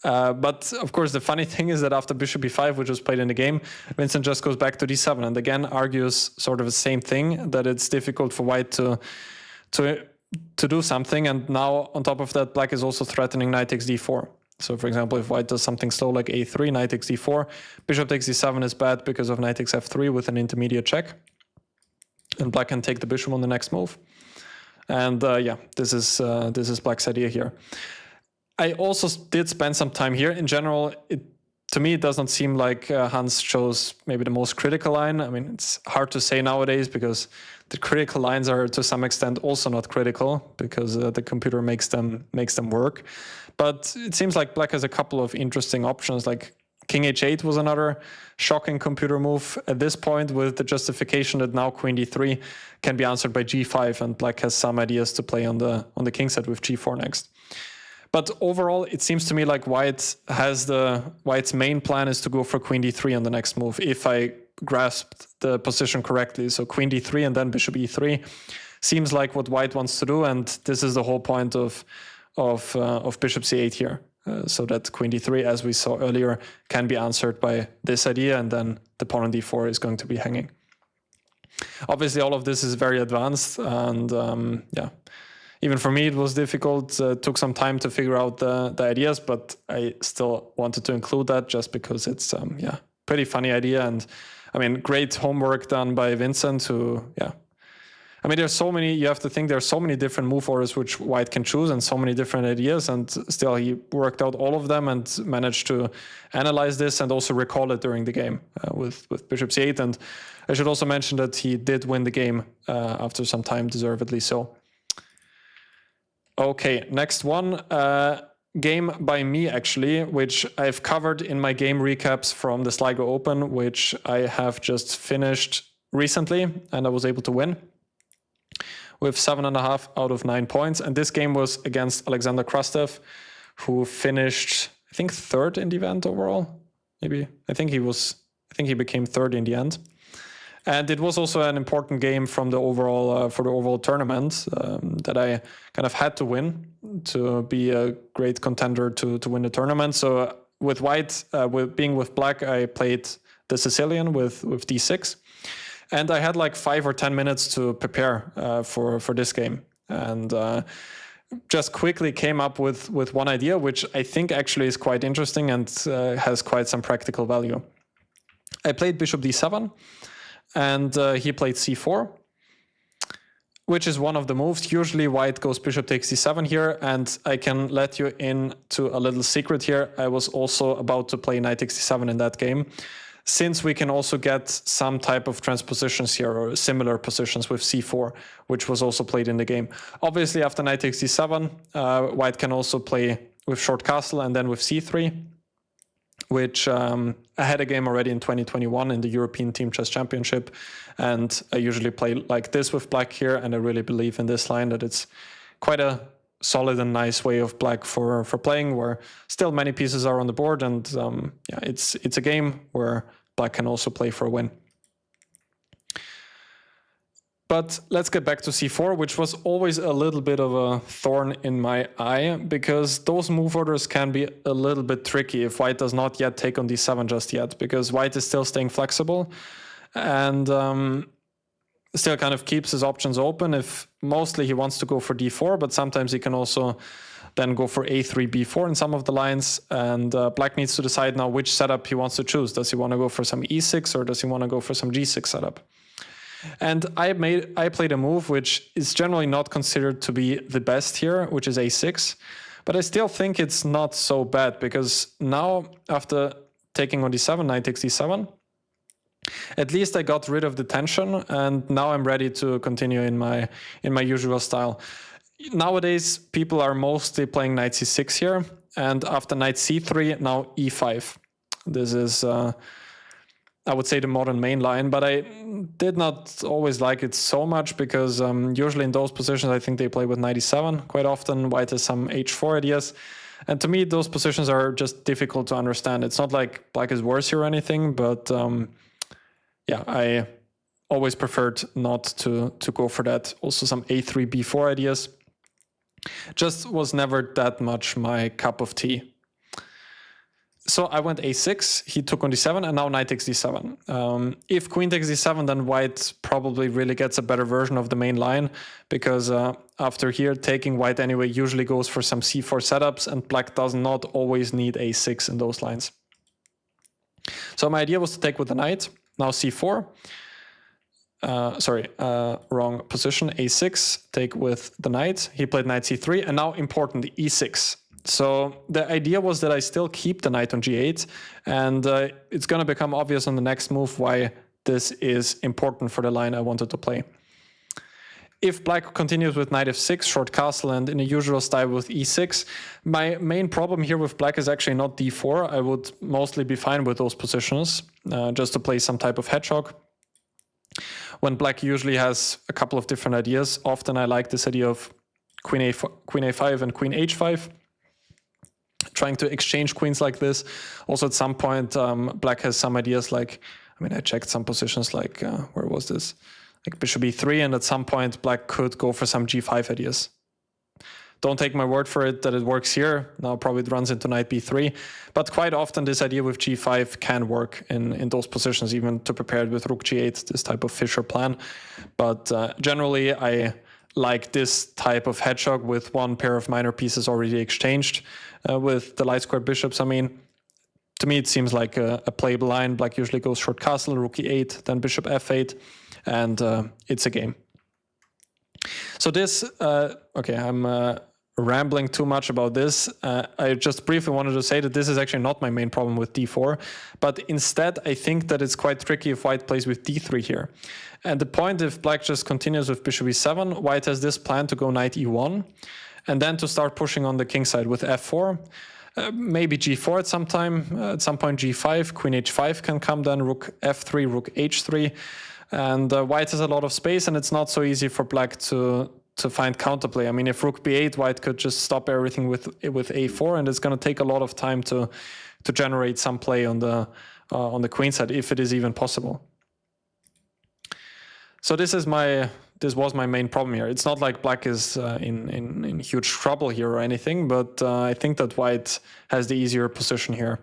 But of course, the funny thing is that after bishop e5, which was played in the game, Vincent just goes back to d7 and again argues sort of the same thing, that it's difficult for white to do something. And now on top of that, black is also threatening knight takes d4. So for example, if white does something slow like a3, knight takes d4, bishop takes d7 is bad because of knight takes f3 with an intermediate check. And black can take the bishop on the next move. And yeah, this is black's idea here. I also did spend some time here. In general, to me, it does not seem like Hans chose maybe the most critical line. I mean, it's hard to say nowadays because the critical lines are to some extent also not critical because the computer makes them work. But it seems like black has a couple of interesting options, like king h8 was another shocking computer move at this point with the justification that now queen d3 can be answered by g5 and black has some ideas to play on the king side with g4 next. But overall, it seems to me like white's main plan is to go for queen d3 on the next move, if I grasped the position correctly. So queen d3 and then bishop e3 seems like what white wants to do, and this is the whole point of bishop c8 here, so that queen d3, as we saw earlier, can be answered by this idea, and then the pawn on d4 is going to be hanging. Obviously, all of this is very advanced, and yeah, even for me it was difficult. Took some time to figure out the ideas, but I still wanted to include that just because it's yeah, pretty funny idea, and I mean, great homework done by Vincent, who, yeah. I mean, there's so many, you have to think there's so many different move orders which white can choose and so many different ideas, and still he worked out all of them and managed to analyze this and also recall it during the game with bishop c8. And I should also mention that he did win the game after some time, deservedly so. Okay, next one, game by me actually, which I've covered in my game recaps from the Sligo Open, which I have just finished recently and I was able to win with 7.5 out of 9 points. And this game was against Alexander Krastev, who finished, I think, third in the event overall. Maybe, I think he became third in the end. And it was also an important game from the overall for the overall tournament that I kind of had to win to be a great contender to win the tournament. So with white, with black, I played the Sicilian with d6. And I had like 5 or 10 minutes to prepare for this game, and just quickly came up with one idea, which I think actually is quite interesting and has quite some practical value. I played bishop d7, and he played c4, which is one of the moves. Usually white goes bishop takes d7 here, and I can let you into a little secret here. I was also about to play knight takes d7 in that game, since we can also get some type of transpositions here or similar positions with c4, which was also played in the game. Obviously, after knight takes d7, white can also play with short castle and then with c3, which I had a game already in 2021 in the European Team Chess Championship. And I usually play like this with black here. And I really believe in this line that it's quite a solid and nice way of black for playing, where still many pieces are on the board. And it's a game where black can also play for a win. But let's get back to c4, which was always a little bit of a thorn in my eye, because those move orders can be a little bit tricky if white does not yet take on d7 just yet, because white is still staying flexible and still kind of keeps his options open. If mostly he wants to go for d4, but sometimes he can also then go for a3, b4 in some of the lines. And black needs to decide now which setup he wants to choose. Does he want to go for some e6 or does he want to go for some g6 setup? And I played a move which is generally not considered to be the best here, which is a6. But I still think it's not so bad, because now after taking on d7, knight takes d7, at least I got rid of the tension, and now I'm ready to continue in my usual style. Nowadays, people are mostly playing knight c6 here, and after knight c3, now e5. This is I would say the modern main line, but I did not always like it so much, because usually in those positions I think they play with knight e7 quite often. White has some h4 ideas, and to me those positions are just difficult to understand. It's not like black is worse here or anything, but I always preferred not to go for that. Also some a3, b4 ideas just was never that much my cup of tea. So I went a6, he took on d7, and now knight takes d7. If queen takes d7, then white probably really gets a better version of the main line, because after here, taking white anyway usually goes for some c4 setups, and black does not always need a6 in those lines. So my idea was to take with the knight, now c4. Wrong position, a6, take with the knight. He played knight c3, and now important, e6. So the idea was that I still keep the knight on g8, and it's going to become obvious on the next move why this is important for the line I wanted to play. If black continues with knight f6, short castle, and in a usual style with e6, my main problem here with black is actually not d4. I would mostly be fine with those positions, just to play some type of hedgehog. When black usually has a couple of different ideas, often I like this idea of queen a5 and queen h5. Trying to exchange queens like this. Also at some point, black has some ideas like, I checked some positions like, where was this? Like bishop e3, and at some point black could go for some g5 ideas. Don't take my word for it that it works here. Now probably it runs into knight b3, but quite often this idea with g5 can work in those positions, even to prepare it with rook g8, this type of Fischer plan. But generally I like this type of hedgehog with one pair of minor pieces already exchanged with the light squared bishops. To me it seems like a playable line. Black usually goes short castle, rook e8, then bishop f8, and it's a game. So this, I'm rambling too much about this. I just briefly wanted to say that this is actually not my main problem with d4, but instead I think that it's quite tricky if white plays with d3 here. And the point, if black just continues with bishop e7, white has this plan to go knight e1, and then to start pushing on the king side with f4, maybe g4 at some time, at some point g5, queen h5 can come, then rook f3, rook h3, and white has a lot of space, and it's not so easy for black to find counterplay. If rook b8, white could just stop everything with a4, and it's going to take a lot of time to generate some play on the queen side, if it is even possible. So this was my main problem here. It's not like black is in huge trouble here or anything, but I think that white has the easier position here.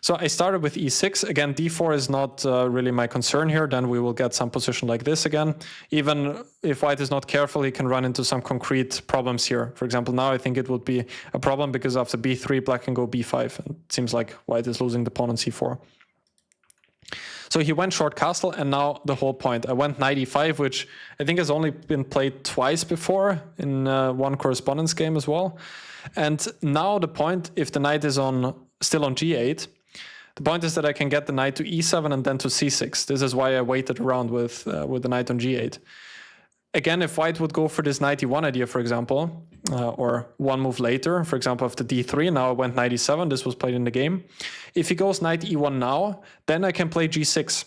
So I started with e6. Again, d4 is not really my concern here. Then we will get some position like this again. Even if white is not careful, he can run into some concrete problems here. For example, now I think it would be a problem because after b3, black can go b5. And it seems like white is losing the pawn on c4. So he went short castle, and now the whole point. I went knight e5, which I think has only been played twice before in one correspondence game as well. And now the point, if the knight is still on g8, the point is that I can get the knight to e7 and then to c6. This is why I waited around with the knight on g8. Again, if white would go for this knight e1 idea, for example, or one move later. For example, after d3, now I went knight e7. This was played in the game. If he goes knight e1 now, then I can play g6.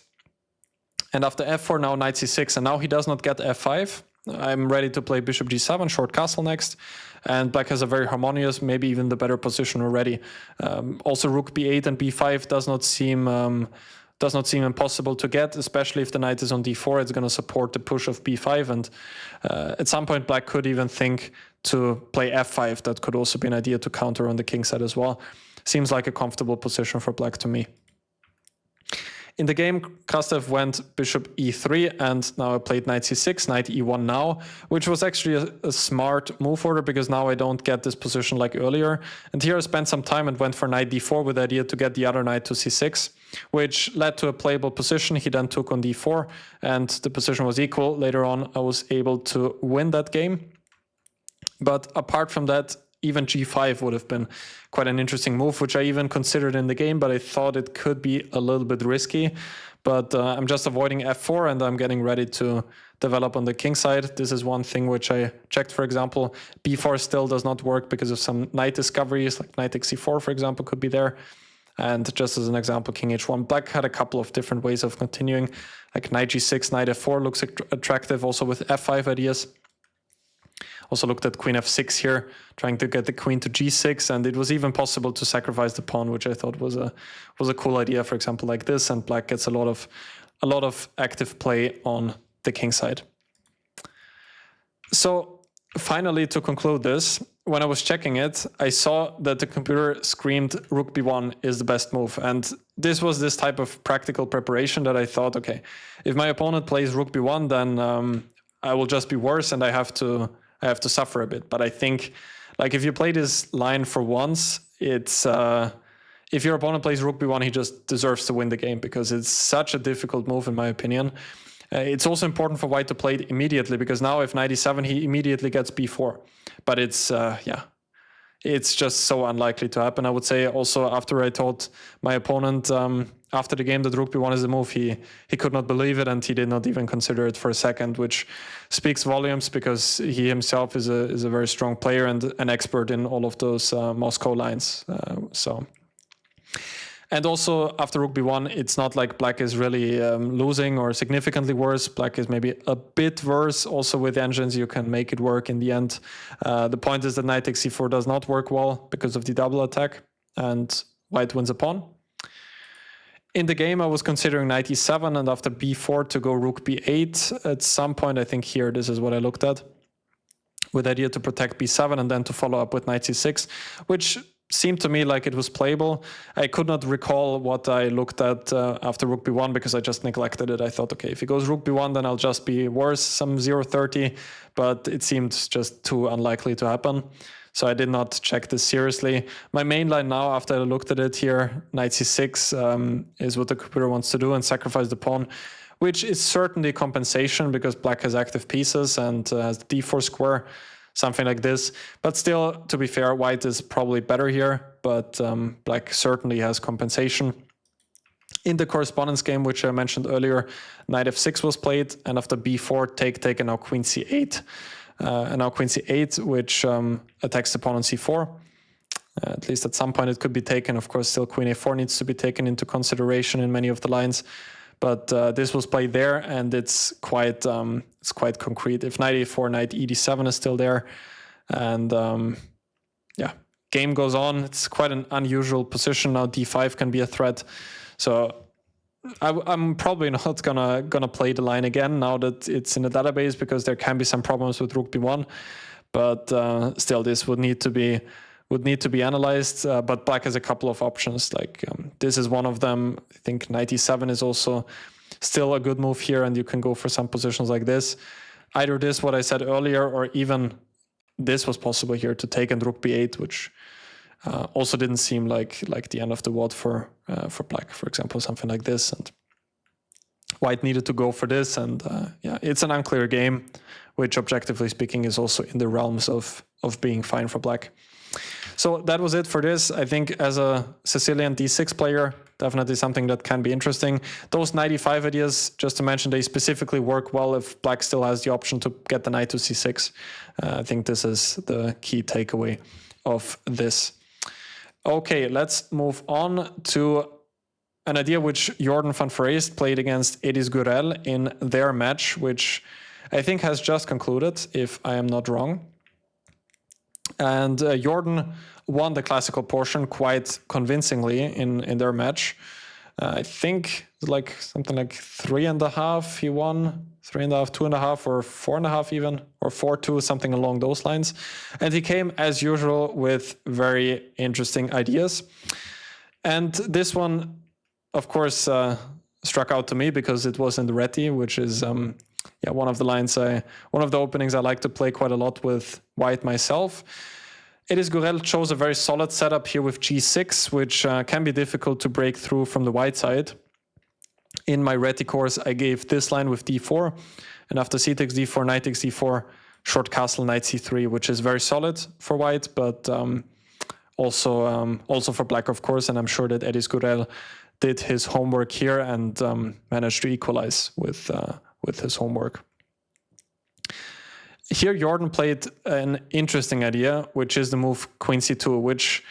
And after f4, now knight c6. And now he does not get f5. I'm ready to play bishop g7, short castle next. And black has a very harmonious, maybe even the better position already. Also, rook b8 and b5 does not seem impossible to get, especially if the knight is on d4. It's going to support the push of b5. And at some point, black could even think to play f5. That could also be an idea to counter on the king side as well. Seems like a comfortable position for black to me. In the game, Krastev went bishop e3, and now I played knight c6, knight e1 now, which was actually a smart move order, because now I don't get this position like earlier. And here I spent some time and went for knight d4 with the idea to get the other knight to c6, which led to a playable position. He then took on d4, and the position was equal. Later on, I was able to win that game. But apart from that, even g5 would have been quite an interesting move, which I even considered in the game, but I thought it could be a little bit risky. But I'm just avoiding f4, and I'm getting ready to develop on the king side. This is one thing which I checked, for example. b4 still does not work because of some knight discoveries, like knight takes c4, for example, could be there. And just as an example, king h1. Black had a couple of different ways of continuing, like knight g6, knight f4 looks attractive, also with f5 ideas. Also looked at queen f6 here, trying to get the queen to g6, and it was even possible to sacrifice the pawn, which I thought was a cool idea. For example, like this, and black gets a lot of active play on the king side. So finally, to conclude this, when I was checking it, I saw that the computer screamed rook b1 is the best move, and this was this type of practical preparation that I thought, okay, if my opponent plays rook b1, then I will just be worse, and I have to suffer a bit. But I think, like, if you play this line for once, it's if your opponent plays rook b1, he just deserves to win the game, because it's such a difficult move in my opinion. It's also important for white to play it immediately, because now if knight e7, he immediately gets b4. But it's it's just so unlikely to happen. I would say also, after I told my opponent after the game that rook b1 is the move, he could not believe it, and he did not even consider it for a second, which speaks volumes, because he himself is a very strong player and an expert in all of those Moscow lines. And also, after rook b1, it's not like black is really losing or significantly worse. Black is maybe a bit worse. Also with engines, you can make it work in the end. The point is that knight takes c4 does not work well because of the double attack, and white wins a pawn. In the game, I was considering knight e7, and after b4 to go rook b8. At some point, I think here, this is what I looked at, with the idea to protect b7 and then to follow up with knight c6, which seemed to me like it was playable. I could not recall what I looked at after rook b1, because I just neglected it. I thought, okay, if he goes rook b1, then I'll just be worse, some 0-30, but it seemed just too unlikely to happen. So I did not check this seriously. My main line now, after I looked at it here, knight c6 is what the computer wants to do, and sacrifice the pawn, which is certainly compensation, because black has active pieces and has the d4 square, something like this. But still, to be fair, white is probably better here, but black certainly has compensation. In the correspondence game, which I mentioned earlier, knight f6 was played, and after b4, take, and now queen c8. And now queen c8, which attacks the pawn on c4. At least at some point it could be taken. Of course, still queen a4 needs to be taken into consideration in many of the lines. But this was played there, and it's quite concrete. If knight a4, knight e7 is still there, and yeah, game goes on. It's quite an unusual position now. d5 can be a threat, so I'm probably not gonna play the line again now that it's in the database, because there can be some problems with rook b1. But still, this would need to be analyzed. But black has a couple of options. Like this is one of them. I think knight e7 is also still a good move here, and you can go for some positions like this. Either this, what I said earlier, or even this was possible here to take and rook b8, which also didn't seem like the end of the world for black. For example, something like this, and white needed to go for this, and yeah, it's an unclear game, which objectively speaking is also in the realms of being fine for black. So that was it for this. I think as a Sicilian d6 player, definitely something that can be interesting. Those knight e5 ideas, just to mention, they specifically work well if black still has the option to get the knight to c6. I think this is the key takeaway of this. Okay, let's move on to an idea which Jordan van Foreest played against Edis Gurel in their match, which I think has just concluded, if I am not wrong. And Jordan won the classical portion quite convincingly in their match. I think like something like 3.5 he won, 3.5, 2.5, or 4.5 even, or 4-2, something along those lines. And he came as usual with very interesting ideas. And this one, of course, struck out to me because it was in the Reti, which is one of the openings I like to play quite a lot with white myself. Edis Gurel chose a very solid setup here with g6, which can be difficult to break through from the white side. In my Reti course, I gave this line with d4, and after c takes d4, knight takes d4, short castle, knight c3, which is very solid for white, but also for black, of course. And I'm sure that Edis Gurel did his homework here and managed to equalize with his homework. Here, Jordan played an interesting idea, which is the move queen c2, which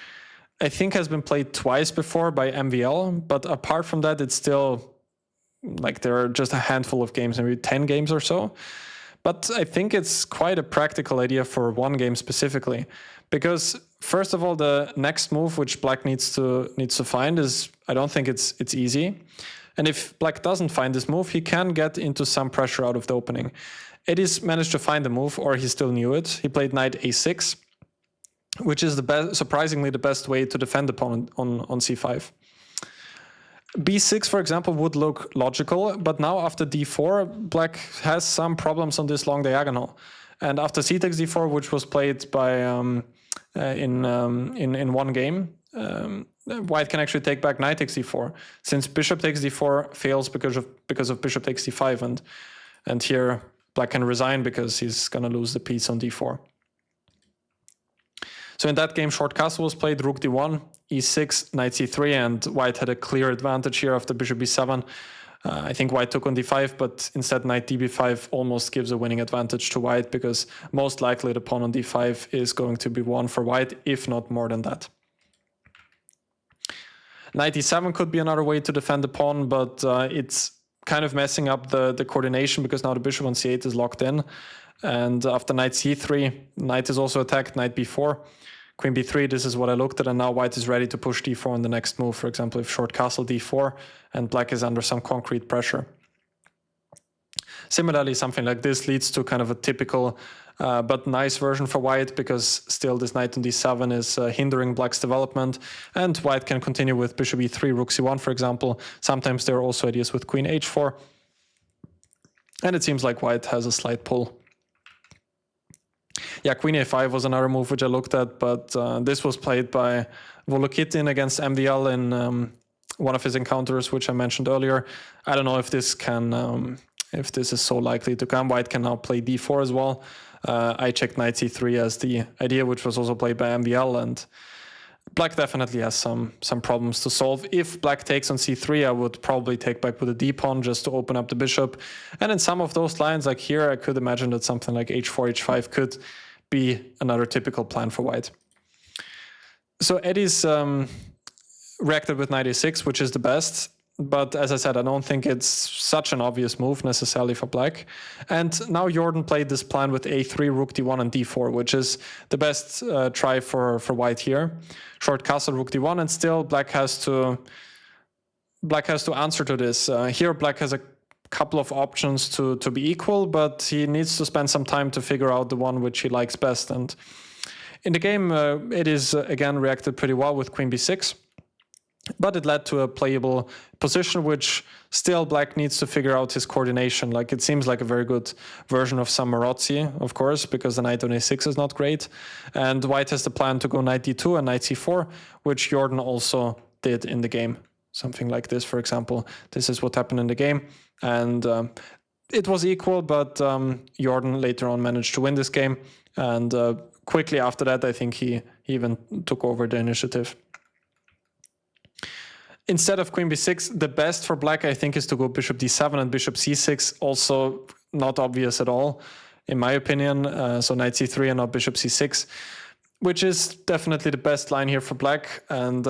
I think has been played twice before by MVL. But apart from that, it's still like there are just a handful of games, maybe 10 games or so. But I think it's quite a practical idea for one game specifically, because first of all, the next move which black needs to find is, I don't think it's easy. And if black doesn't find this move, he can get into some pressure out of the opening. Edis managed to find the move, or he still knew it. He played knight a6, which is surprisingly the best way to defend the opponent on c5. b6, for example, would look logical, but now after d4, black has some problems on this long diagonal. And after c takes d4, which was played by in one game, white can actually take back knight takes d4, since bishop takes d4 fails because of bishop takes d5, and here black can resign because he's going to lose the piece on d4. So in that game, short castle was played, rook d1, e6, knight c3, and white had a clear advantage here after bishop b7. I think white took on d5, but instead knight db5 almost gives a winning advantage to white, because most likely the pawn on d5 is going to be won for white, if not more than that. Knight e7 could be another way to defend the pawn, but it's kind of messing up the coordination, because now the bishop on c8 is locked in. And after knight c3, knight is also attacked, knight b4, queen b3, this is what I looked at, and now white is ready to push d4 on the next move. For example, if short castle d4, and black is under some concrete pressure. Similarly, something like this leads to kind of a typical but nice version for white, because still this knight on d7 is hindering black's development, and white can continue with bishop e3, rook c1, for example. Sometimes there are also ideas with queen h4, and it seems like white has a slight pull. Yeah, queen a5 was another move which I looked at, but this was played by Volokitin against MVL in one of his encounters, which I mentioned earlier. I don't know if this can, if this is so likely to come. White can now play d4 as well. I checked knight c3 as the idea, which was also played by MVL, and black definitely has some problems to solve. If black takes on c3, I would probably take back with a d-pawn just to open up the bishop. And in some of those lines, like here, I could imagine that something like h4, h5 could be another typical plan for white. So Edis reacted with knight a6, which is the best. But as I said, I don't think it's such an obvious move necessarily for black. And now Jordan played this plan with a3, rook d1, and d4, which is the best try for white here. Short castle, rook d1, and still black has to answer to this. Here black has a couple of options to be equal, but he needs to spend some time to figure out the one which he likes best. And in the game, Edis again reacted pretty well with queen b6. But it led to a playable position, which still black needs to figure out his coordination. Like, it seems like a very good version of some Marozzi, of course, because the knight on a6 is not great. And white has the plan to go knight d2 and knight c4, which Jordan also did in the game. Something like this, for example. This is what happened in the game. And it was equal, but Jordan later on managed to win this game. And quickly after that, I think he even took over the initiative. Instead of queen b6, the best for black, I think, is to go bishop d7 and bishop c6. Also not obvious at all, in my opinion. So knight c3 and not bishop c6, which is definitely the best line here for black. And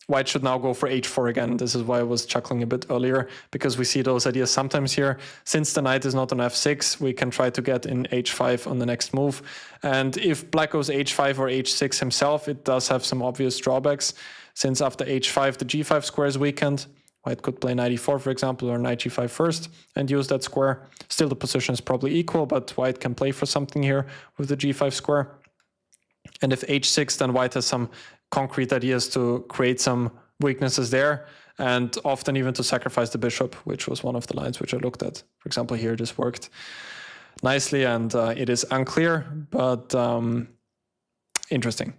white should now go for h4 again. This is why I was chuckling a bit earlier, because we see those ideas sometimes here. Since the knight is not on f6, we can try to get in h5 on the next move. And if black goes h5 or h6 himself, it does have some obvious drawbacks. Since after h5, the g5 square is weakened. White could play knight e4, for example, or knight g5 first and use that square. Still, the position is probably equal, but white can play for something here with the g5 square. And if h6, then white has some concrete ideas to create some weaknesses there, and often even to sacrifice the bishop, which was one of the lines which I looked at. For example, here this worked nicely, and it is unclear, but interesting.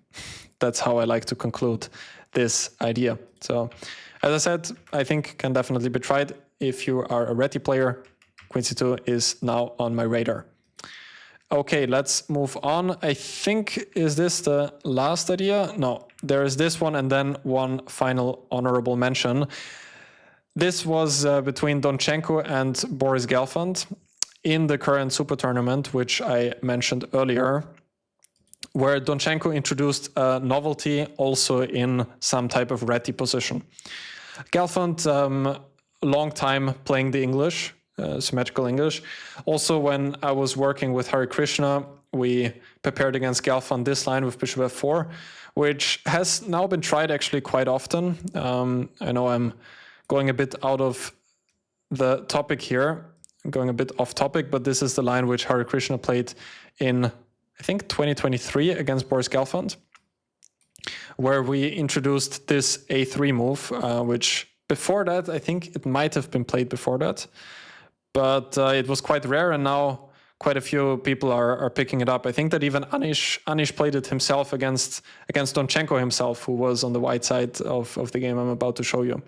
That's how I like to conclude this idea. So, as I said, I think can definitely be tried. If you are a Reti player, queen c2 is now on my radar. Okay, let's move on. I think, is this the last idea? No, there is this one and then one final honorable mention. This was between Donchenko and Boris Gelfand in the current super tournament, which I mentioned earlier, where Donchenko introduced a novelty also in some type of Reti position. Gelfand, long time playing the English, symmetrical English. Also, when I was working with Hare Krishna, we prepared against Gelfand this line with bishop f4, which has now been tried actually quite often. I know I'm going a bit out of the topic here, I'm going a bit off topic, but this is the line which Hare Krishna played in, I think, 2023 against Boris Gelfand, where we introduced this a3 move, which before that, I think it might have been played before that, but it was quite rare, and now quite a few people are picking it up. I think that even Anish played it himself against Donchenko himself, who was on the white side of the game I'm about to show you.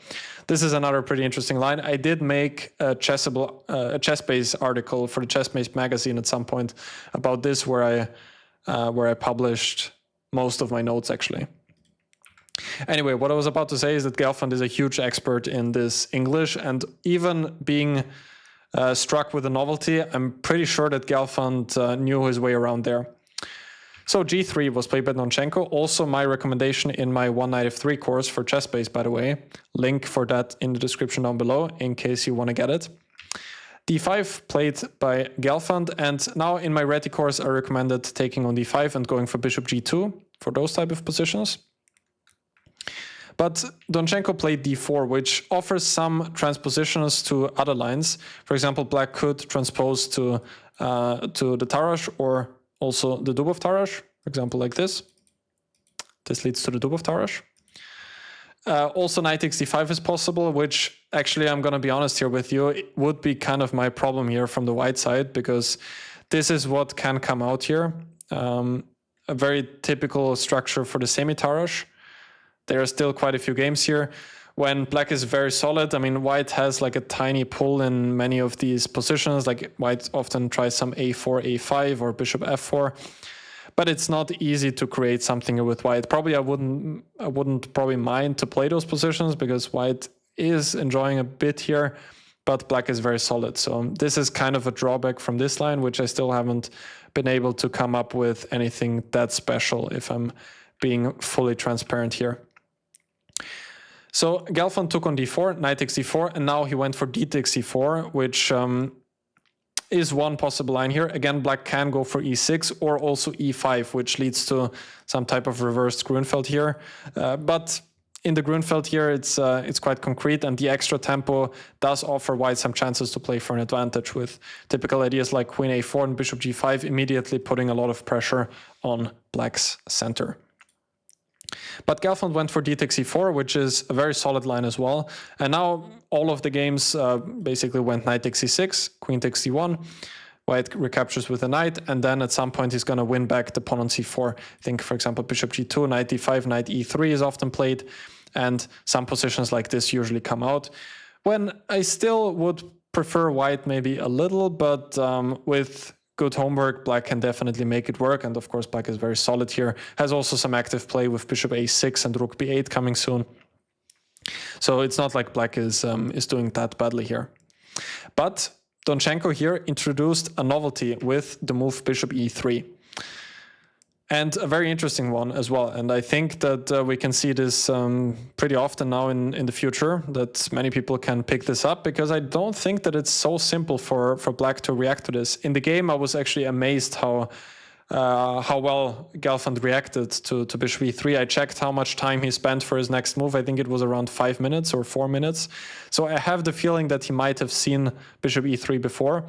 This is another pretty interesting line. I did make a chess-based article for the Chess-based magazine at some point about this, where I published most of my notes actually. Anyway, what I was about to say is that Gelfand is a huge expert in this English, and even being struck with a novelty, I'm pretty sure that Gelfand knew his way around there. So g3 was played by Donchenko. Also my recommendation in my One Knight f3 course for chess-based, by the way. Link for that in the description down below in case you want to get it. d5 played by Gelfand, and now in my Reti course I recommended taking on d5 and going for bishop g2 for those type of positions. But Donchenko played d4, which offers some transpositions to other lines. For example, black could transpose to the Tarrasch, or also the Dubov Tarrasch, for example, like this. This leads to the Dubov Tarrasch. Also, knight takes d5 is possible, which actually, I'm going to be honest here with you, it would be kind of my problem here from the white side, because this is what can come out here. A very typical structure for the semi-Tarrasch. There are still quite a few games here. When black is very solid, I mean, white has like a tiny pull in many of these positions, like white often tries some a4, a5, or bishop f4, but it's not easy to create something with white. Probably I wouldn't probably mind to play those positions, because white is enjoying a bit here, but black is very solid. So this is kind of a drawback from this line, which I still haven't been able to come up with anything that special, if I'm being fully transparent here. So Gelfand took on d4, knight takes d4, and now he went for d takes c4, which is one possible line here. Again, black can go for e6 or also e5, which leads to some type of reversed Grunfeld here. But in the Grunfeld here, it's quite concrete, and the extra tempo does offer white some chances to play for an advantage, with typical ideas like queen a4 and bishop g5 immediately putting a lot of pressure on black's center. But Gelfand went for d takes e4, which is a very solid line as well. And now all of the games basically went knight takes e6, queen takes c1, white recaptures with a knight, and then at some point he's going to win back the pawn on c4. I think, for example, bishop g2, knight d5, knight e3 is often played, and some positions like this usually come out. When I still would prefer white maybe a little, but with good homework, black can definitely make it work. And of course, black is very solid here. Has also some active play with bishop a6 and rook b8 coming soon. So it's not like black is doing that badly here. But Donchenko here introduced a novelty with the move bishop e3. And a very interesting one as well. And I think that we can see this pretty often now in the future, that many people can pick this up, because I don't think that it's so simple for black to react to this. In the game, I was actually amazed how well Gelfand reacted to bishop e3. I checked how much time he spent for his next move. I think it was around 5 minutes or 4 minutes. So I have the feeling that he might have seen bishop e3 before.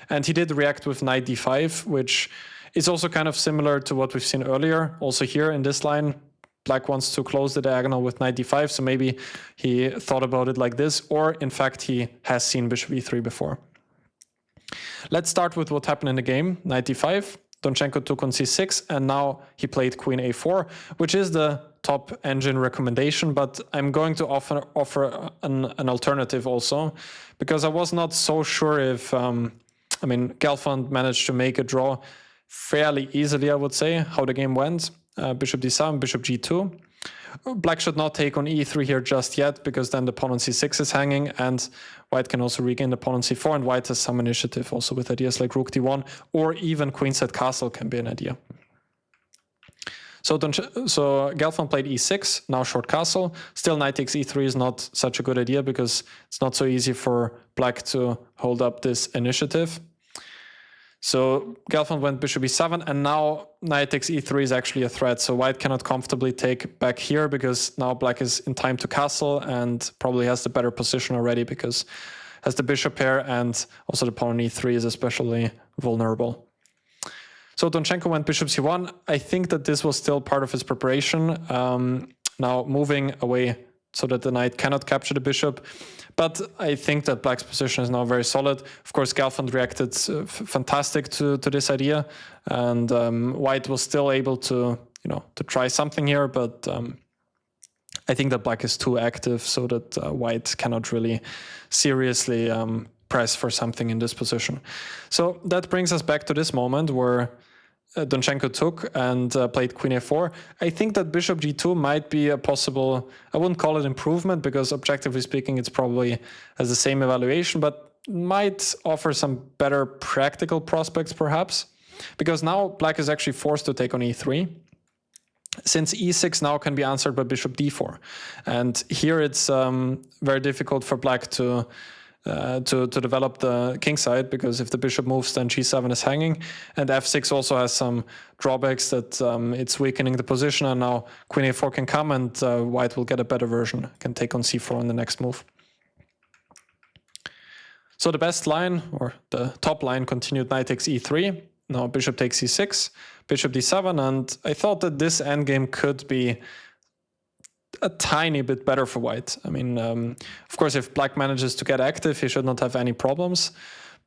And he did react with knight d5, which is also kind of similar to what we've seen earlier. Also here in this line, black wants to close the diagonal with knight d5. So maybe he thought about it like this, or in fact, he has seen bishop e3 before. Let's start with what happened in the game. Knight d5. Donchenko took on c6, and now he played queen a4, which is the top engine recommendation, but I'm going to offer an alternative also, because I was not so sure if, Gelfand managed to make a draw fairly easily, I would say, how the game went. Bishop d7, bishop g2. Black should not take on e3 here just yet, because then the pawn on c6 is hanging, and white can also regain the pawn on c4, and white has some initiative also with ideas like rook d1, or even queenside castle can be an idea. So Gelfand played e6, now short castle. Still knight takes e3 is not such a good idea, because it's not so easy for black to hold up this initiative. So Gelfand went bishop e7, and now knight takes e3 is actually a threat. So white cannot comfortably take back here, because now black is in time to castle and probably has the better position already, because has the bishop pair, and also the pawn on e3 is especially vulnerable. So Donchenko went bishop c1. I think that this was still part of his preparation. Now moving away so that the knight cannot capture the bishop. But I think that black's position is now very solid. Of course, Gelfand reacted fantastic to this idea, and white was still able to try something here. But I think that black is too active, so that white cannot really seriously press for something in this position. So that brings us back to this moment where Donchenko took and played queen a4. I think that bishop g2 might be a possible, I wouldn't call it improvement, because objectively speaking it's probably has the same evaluation, but might offer some better practical prospects perhaps, because now black is actually forced to take on e3, since e6 now can be answered by bishop d4. And here it's very difficult for black to develop the king side, because if the bishop moves, then g7 is hanging, and f6 also has some drawbacks that it's weakening the position, and now queen a4 can come, and white will get a better version, can take on c4 on the next move. So the best line, or the top line, continued knight takes e3, now bishop takes e6, bishop d7, and I thought that this endgame could be a tiny bit better for white. I mean, of course, if black manages to get active, he should not have any problems.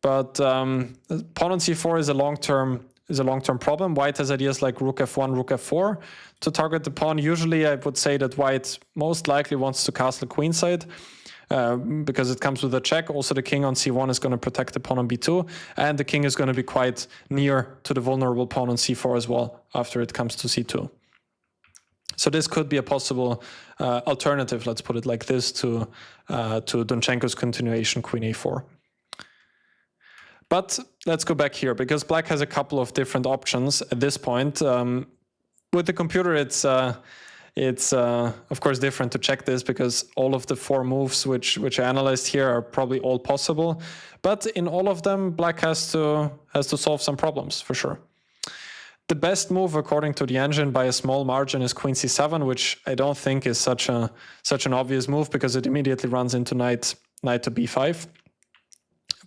But pawn on c4 is a long-term problem. White has ideas like rook f1, rook f4 to target the pawn. Usually, I would say that white most likely wants to castle queenside, because it comes with a check. Also, the king on c1 is going to protect the pawn on b2, and the king is going to be quite near to the vulnerable pawn on c4 as well after it comes to c2. So this could be a possible alternative, let's put it like this, to Donchenko's continuation queen a4. But let's go back here, because black has a couple of different options at this point. With the computer, it's of course different to check this, because all of the 4 moves which I analyzed here are probably all possible. But in all of them, black has to solve some problems for sure. The best move, according to the engine, by a small margin, is queen c7, which I don't think is such an obvious move, because it immediately runs into knight to b5.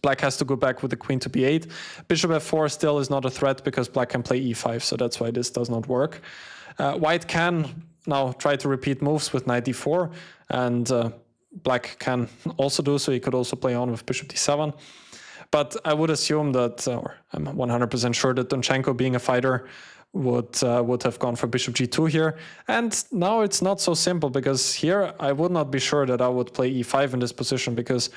Black has to go back with the queen to b8. Bishop f4 still is not a threat, because black can play e5, so that's why this does not work. White can now try to repeat moves with knight d4, and black can also do so. He could also play on with bishop d7. But I would assume that, or I'm 100% sure that Donchenko, being a fighter, would have gone for bishop g2 here. And now it's not so simple, because here I would not be sure that I would play e5 in this position, because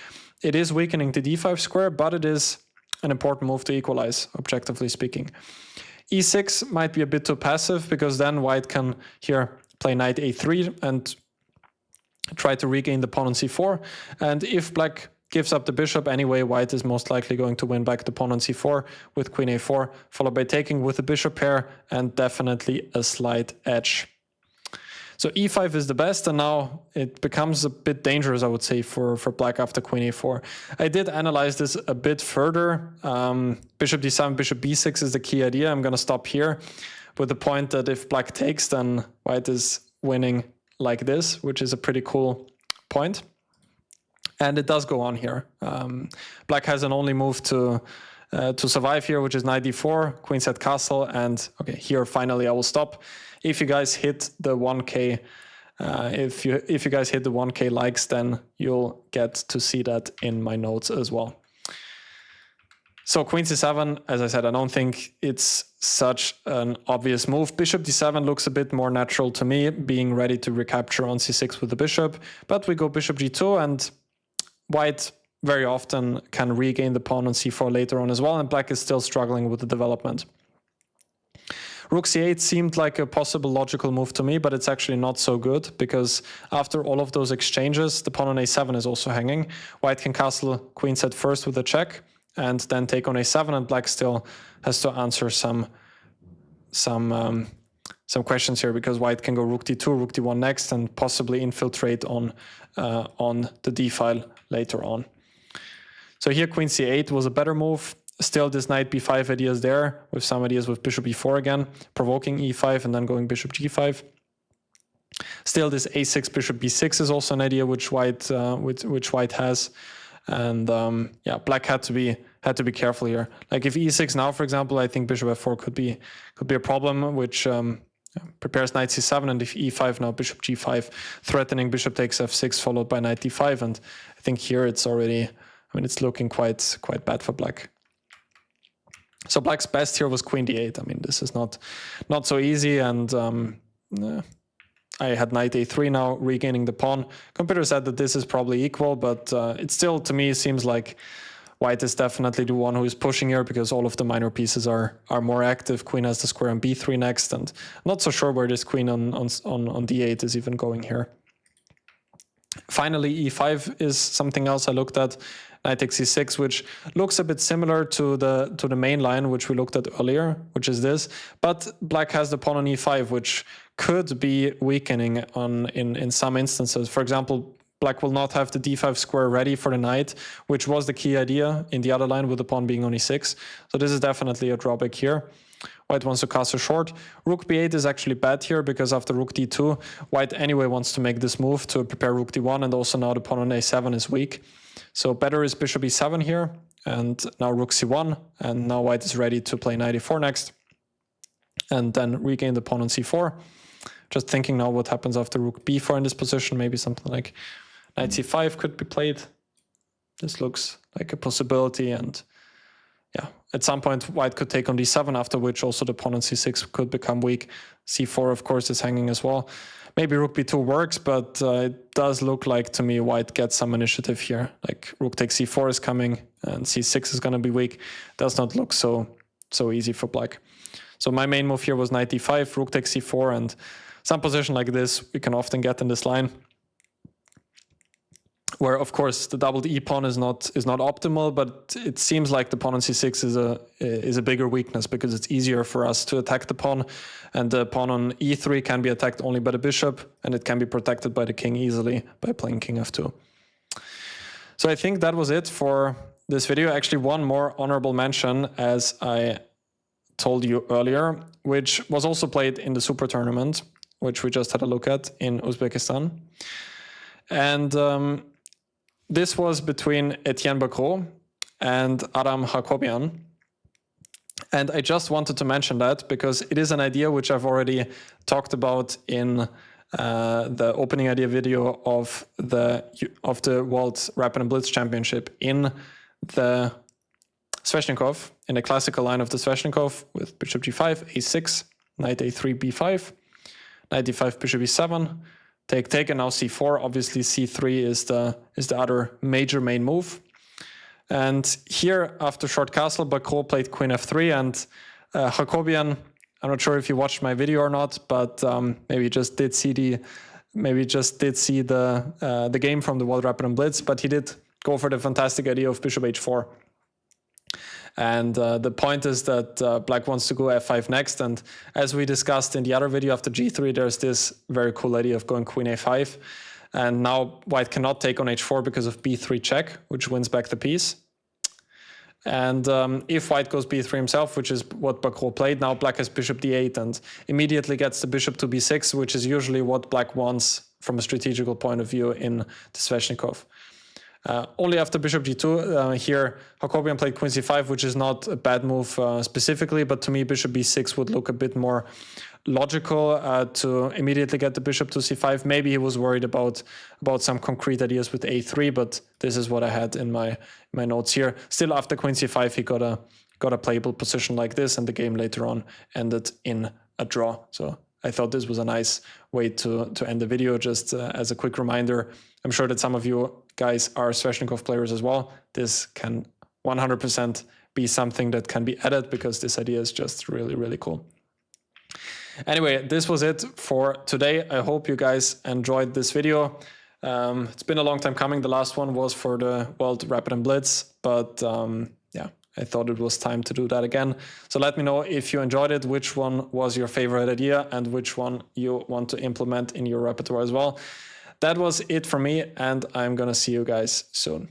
it is weakening the d5 square, but it is an important move to equalize, objectively speaking. e6 might be a bit too passive, because then white can here play knight a3, and try to regain the pawn on c4. And if black gives up the bishop anyway, white is most likely going to win back the pawn on c4 with queen a4, followed by taking with the bishop pair, and definitely a slight edge. So e5 is the best, and now it becomes a bit dangerous, I would say, for black after queen a4. I did analyze this a bit further. Bishop d7, bishop b6 is the key idea. I'm going to stop here with the point that if black takes, then white is winning like this, which is a pretty cool point. And it does go on here. Black has an only move to survive here, which is knight d4, queen set castle, and okay, here finally I will stop. If you guys hit the 1K, if you guys hit the 1K likes, then you'll get to see that in my notes as well. So queen c7, as I said, I don't think it's such an obvious move. Bishop d7 looks a bit more natural to me, being ready to recapture on c6 with the bishop, but we go bishop g2, and white very often can regain the pawn on c4 later on as well, and black is still struggling with the development. Rook c8 seemed like a possible logical move to me, but it's actually not so good, because after all of those exchanges, the pawn on a7 is also hanging. White can castle queen set first with a check, and then take on a7, and black still has to answer some questions here, because white can go rook d2, rook d1 next, and possibly infiltrate on the d file later on. So here queen c8 was a better move. Still this knight b5 ideas there, with some ideas with bishop e4 again, provoking e5 and then going bishop g5. Still this a6 bishop b6 is also an idea which white has, and yeah, black had to be careful here. Like if e6 now, for example, I think bishop f4 could be a problem, which prepares knight c7, and if e5 now bishop g5, threatening bishop takes f6 followed by knight d5, and I think here it's already, I mean, it's looking quite bad for black. So black's best here was queen d8. I mean, this is not so easy, and I had knight a3 now, regaining the pawn. Computer said that this is probably equal, but it still, to me, seems like white is definitely the one who is pushing here, because all of the minor pieces are more active. Queen has the square on b3 next, and I'm not so sure where this queen on d8 is even going here. Finally, e5 is something else I looked at. Knight takes c6, which looks a bit similar to the main line, which we looked at earlier, which is this. But black has the pawn on e5, which could be weakening in some instances. For example, black will not have the d5 square ready for the knight, which was the key idea in the other line with the pawn being on e6. So this is definitely a drawback here. White wants to castle short. Rook b8 is actually bad here, because after rook d2, white anyway wants to make this move to prepare rook d1, and also now the pawn on a7 is weak. So better is bishop e7 here, and now rook c1, and now white is ready to play knight e4 next, and then regain the pawn on c4. Just thinking now what happens after rook b4 in this position, maybe something like knight c5 could be played. This looks like a possibility, and yeah, at some point white could take on d7, after which also the pawn on c6 could become weak. c4, of course, is hanging as well. Maybe rook b2 works, but it does look like to me white gets some initiative here. Like rook takes c4 is coming, and c6 is going to be weak. Does not look so easy for black. So my main move here was knight d5, rook takes c4, and some position like this we can often get in this line, where of course the doubled e pawn is not optimal, but it seems like the pawn on c6 is a bigger weakness, because it's easier for us to attack the pawn, and the pawn on e3 can be attacked only by the bishop, and it can be protected by the king easily by playing king f2. So I think that was it for this video. Actually, one more honorable mention, as I told you earlier, which was also played in the Super Tournament, which we just had a look at in Uzbekistan. And this was between Etienne Bacrot and Adam Hakobian. And I just wanted to mention that because it is an idea which I've already talked about in the opening idea video of the World Rapid and Blitz Championship in the Sveshnikov, in the classical line of the Sveshnikov with bishop g5, a6, knight a3, b5, knight d5, bishop e7, take, and now c4. Obviously c3 is the other major main move. And here, after short castle, Bacrot played queen f3, and Hakobian, I'm not sure if you watched my video or not, but maybe you just did see maybe just did see the game from the World Rapid and Blitz, but he did go for the fantastic idea of bishop h4. And the point is that black wants to go f5 next. And as we discussed in the other video after g3, there's this very cool idea of going queen a5. And now white cannot take on h4 because of b3 check, which wins back the piece. And if white goes b3 himself, which is what Bacrot played, now black has bishop d8 and immediately gets the bishop to b6, which is usually what black wants from a strategical point of view in the Sveshnikov. Only after bishop g2, here Hakobian played queen c5, which is not a bad move specifically, but to me bishop b6 would look a bit more logical to immediately get the bishop to c5. Maybe he was worried about some concrete ideas with a3, but this is what I had in my notes here. Still, after queen c5, he got a playable position like this, and the game later on ended in a draw. So I thought this was a nice way to end the video. Just as a quick reminder, I'm sure that some of you guys are Sveshnikov players as well. This can 100% be something that can be added because this idea is just really, really cool. Anyway, this was it for today. I hope you guys enjoyed this video. It's been a long time coming. The last one was for the World Rapid and Blitz, but yeah, I thought it was time to do that again. So let me know if you enjoyed it, which one was your favorite idea and which one you want to implement in your repertoire as well. That was it for me, and I'm gonna see you guys soon.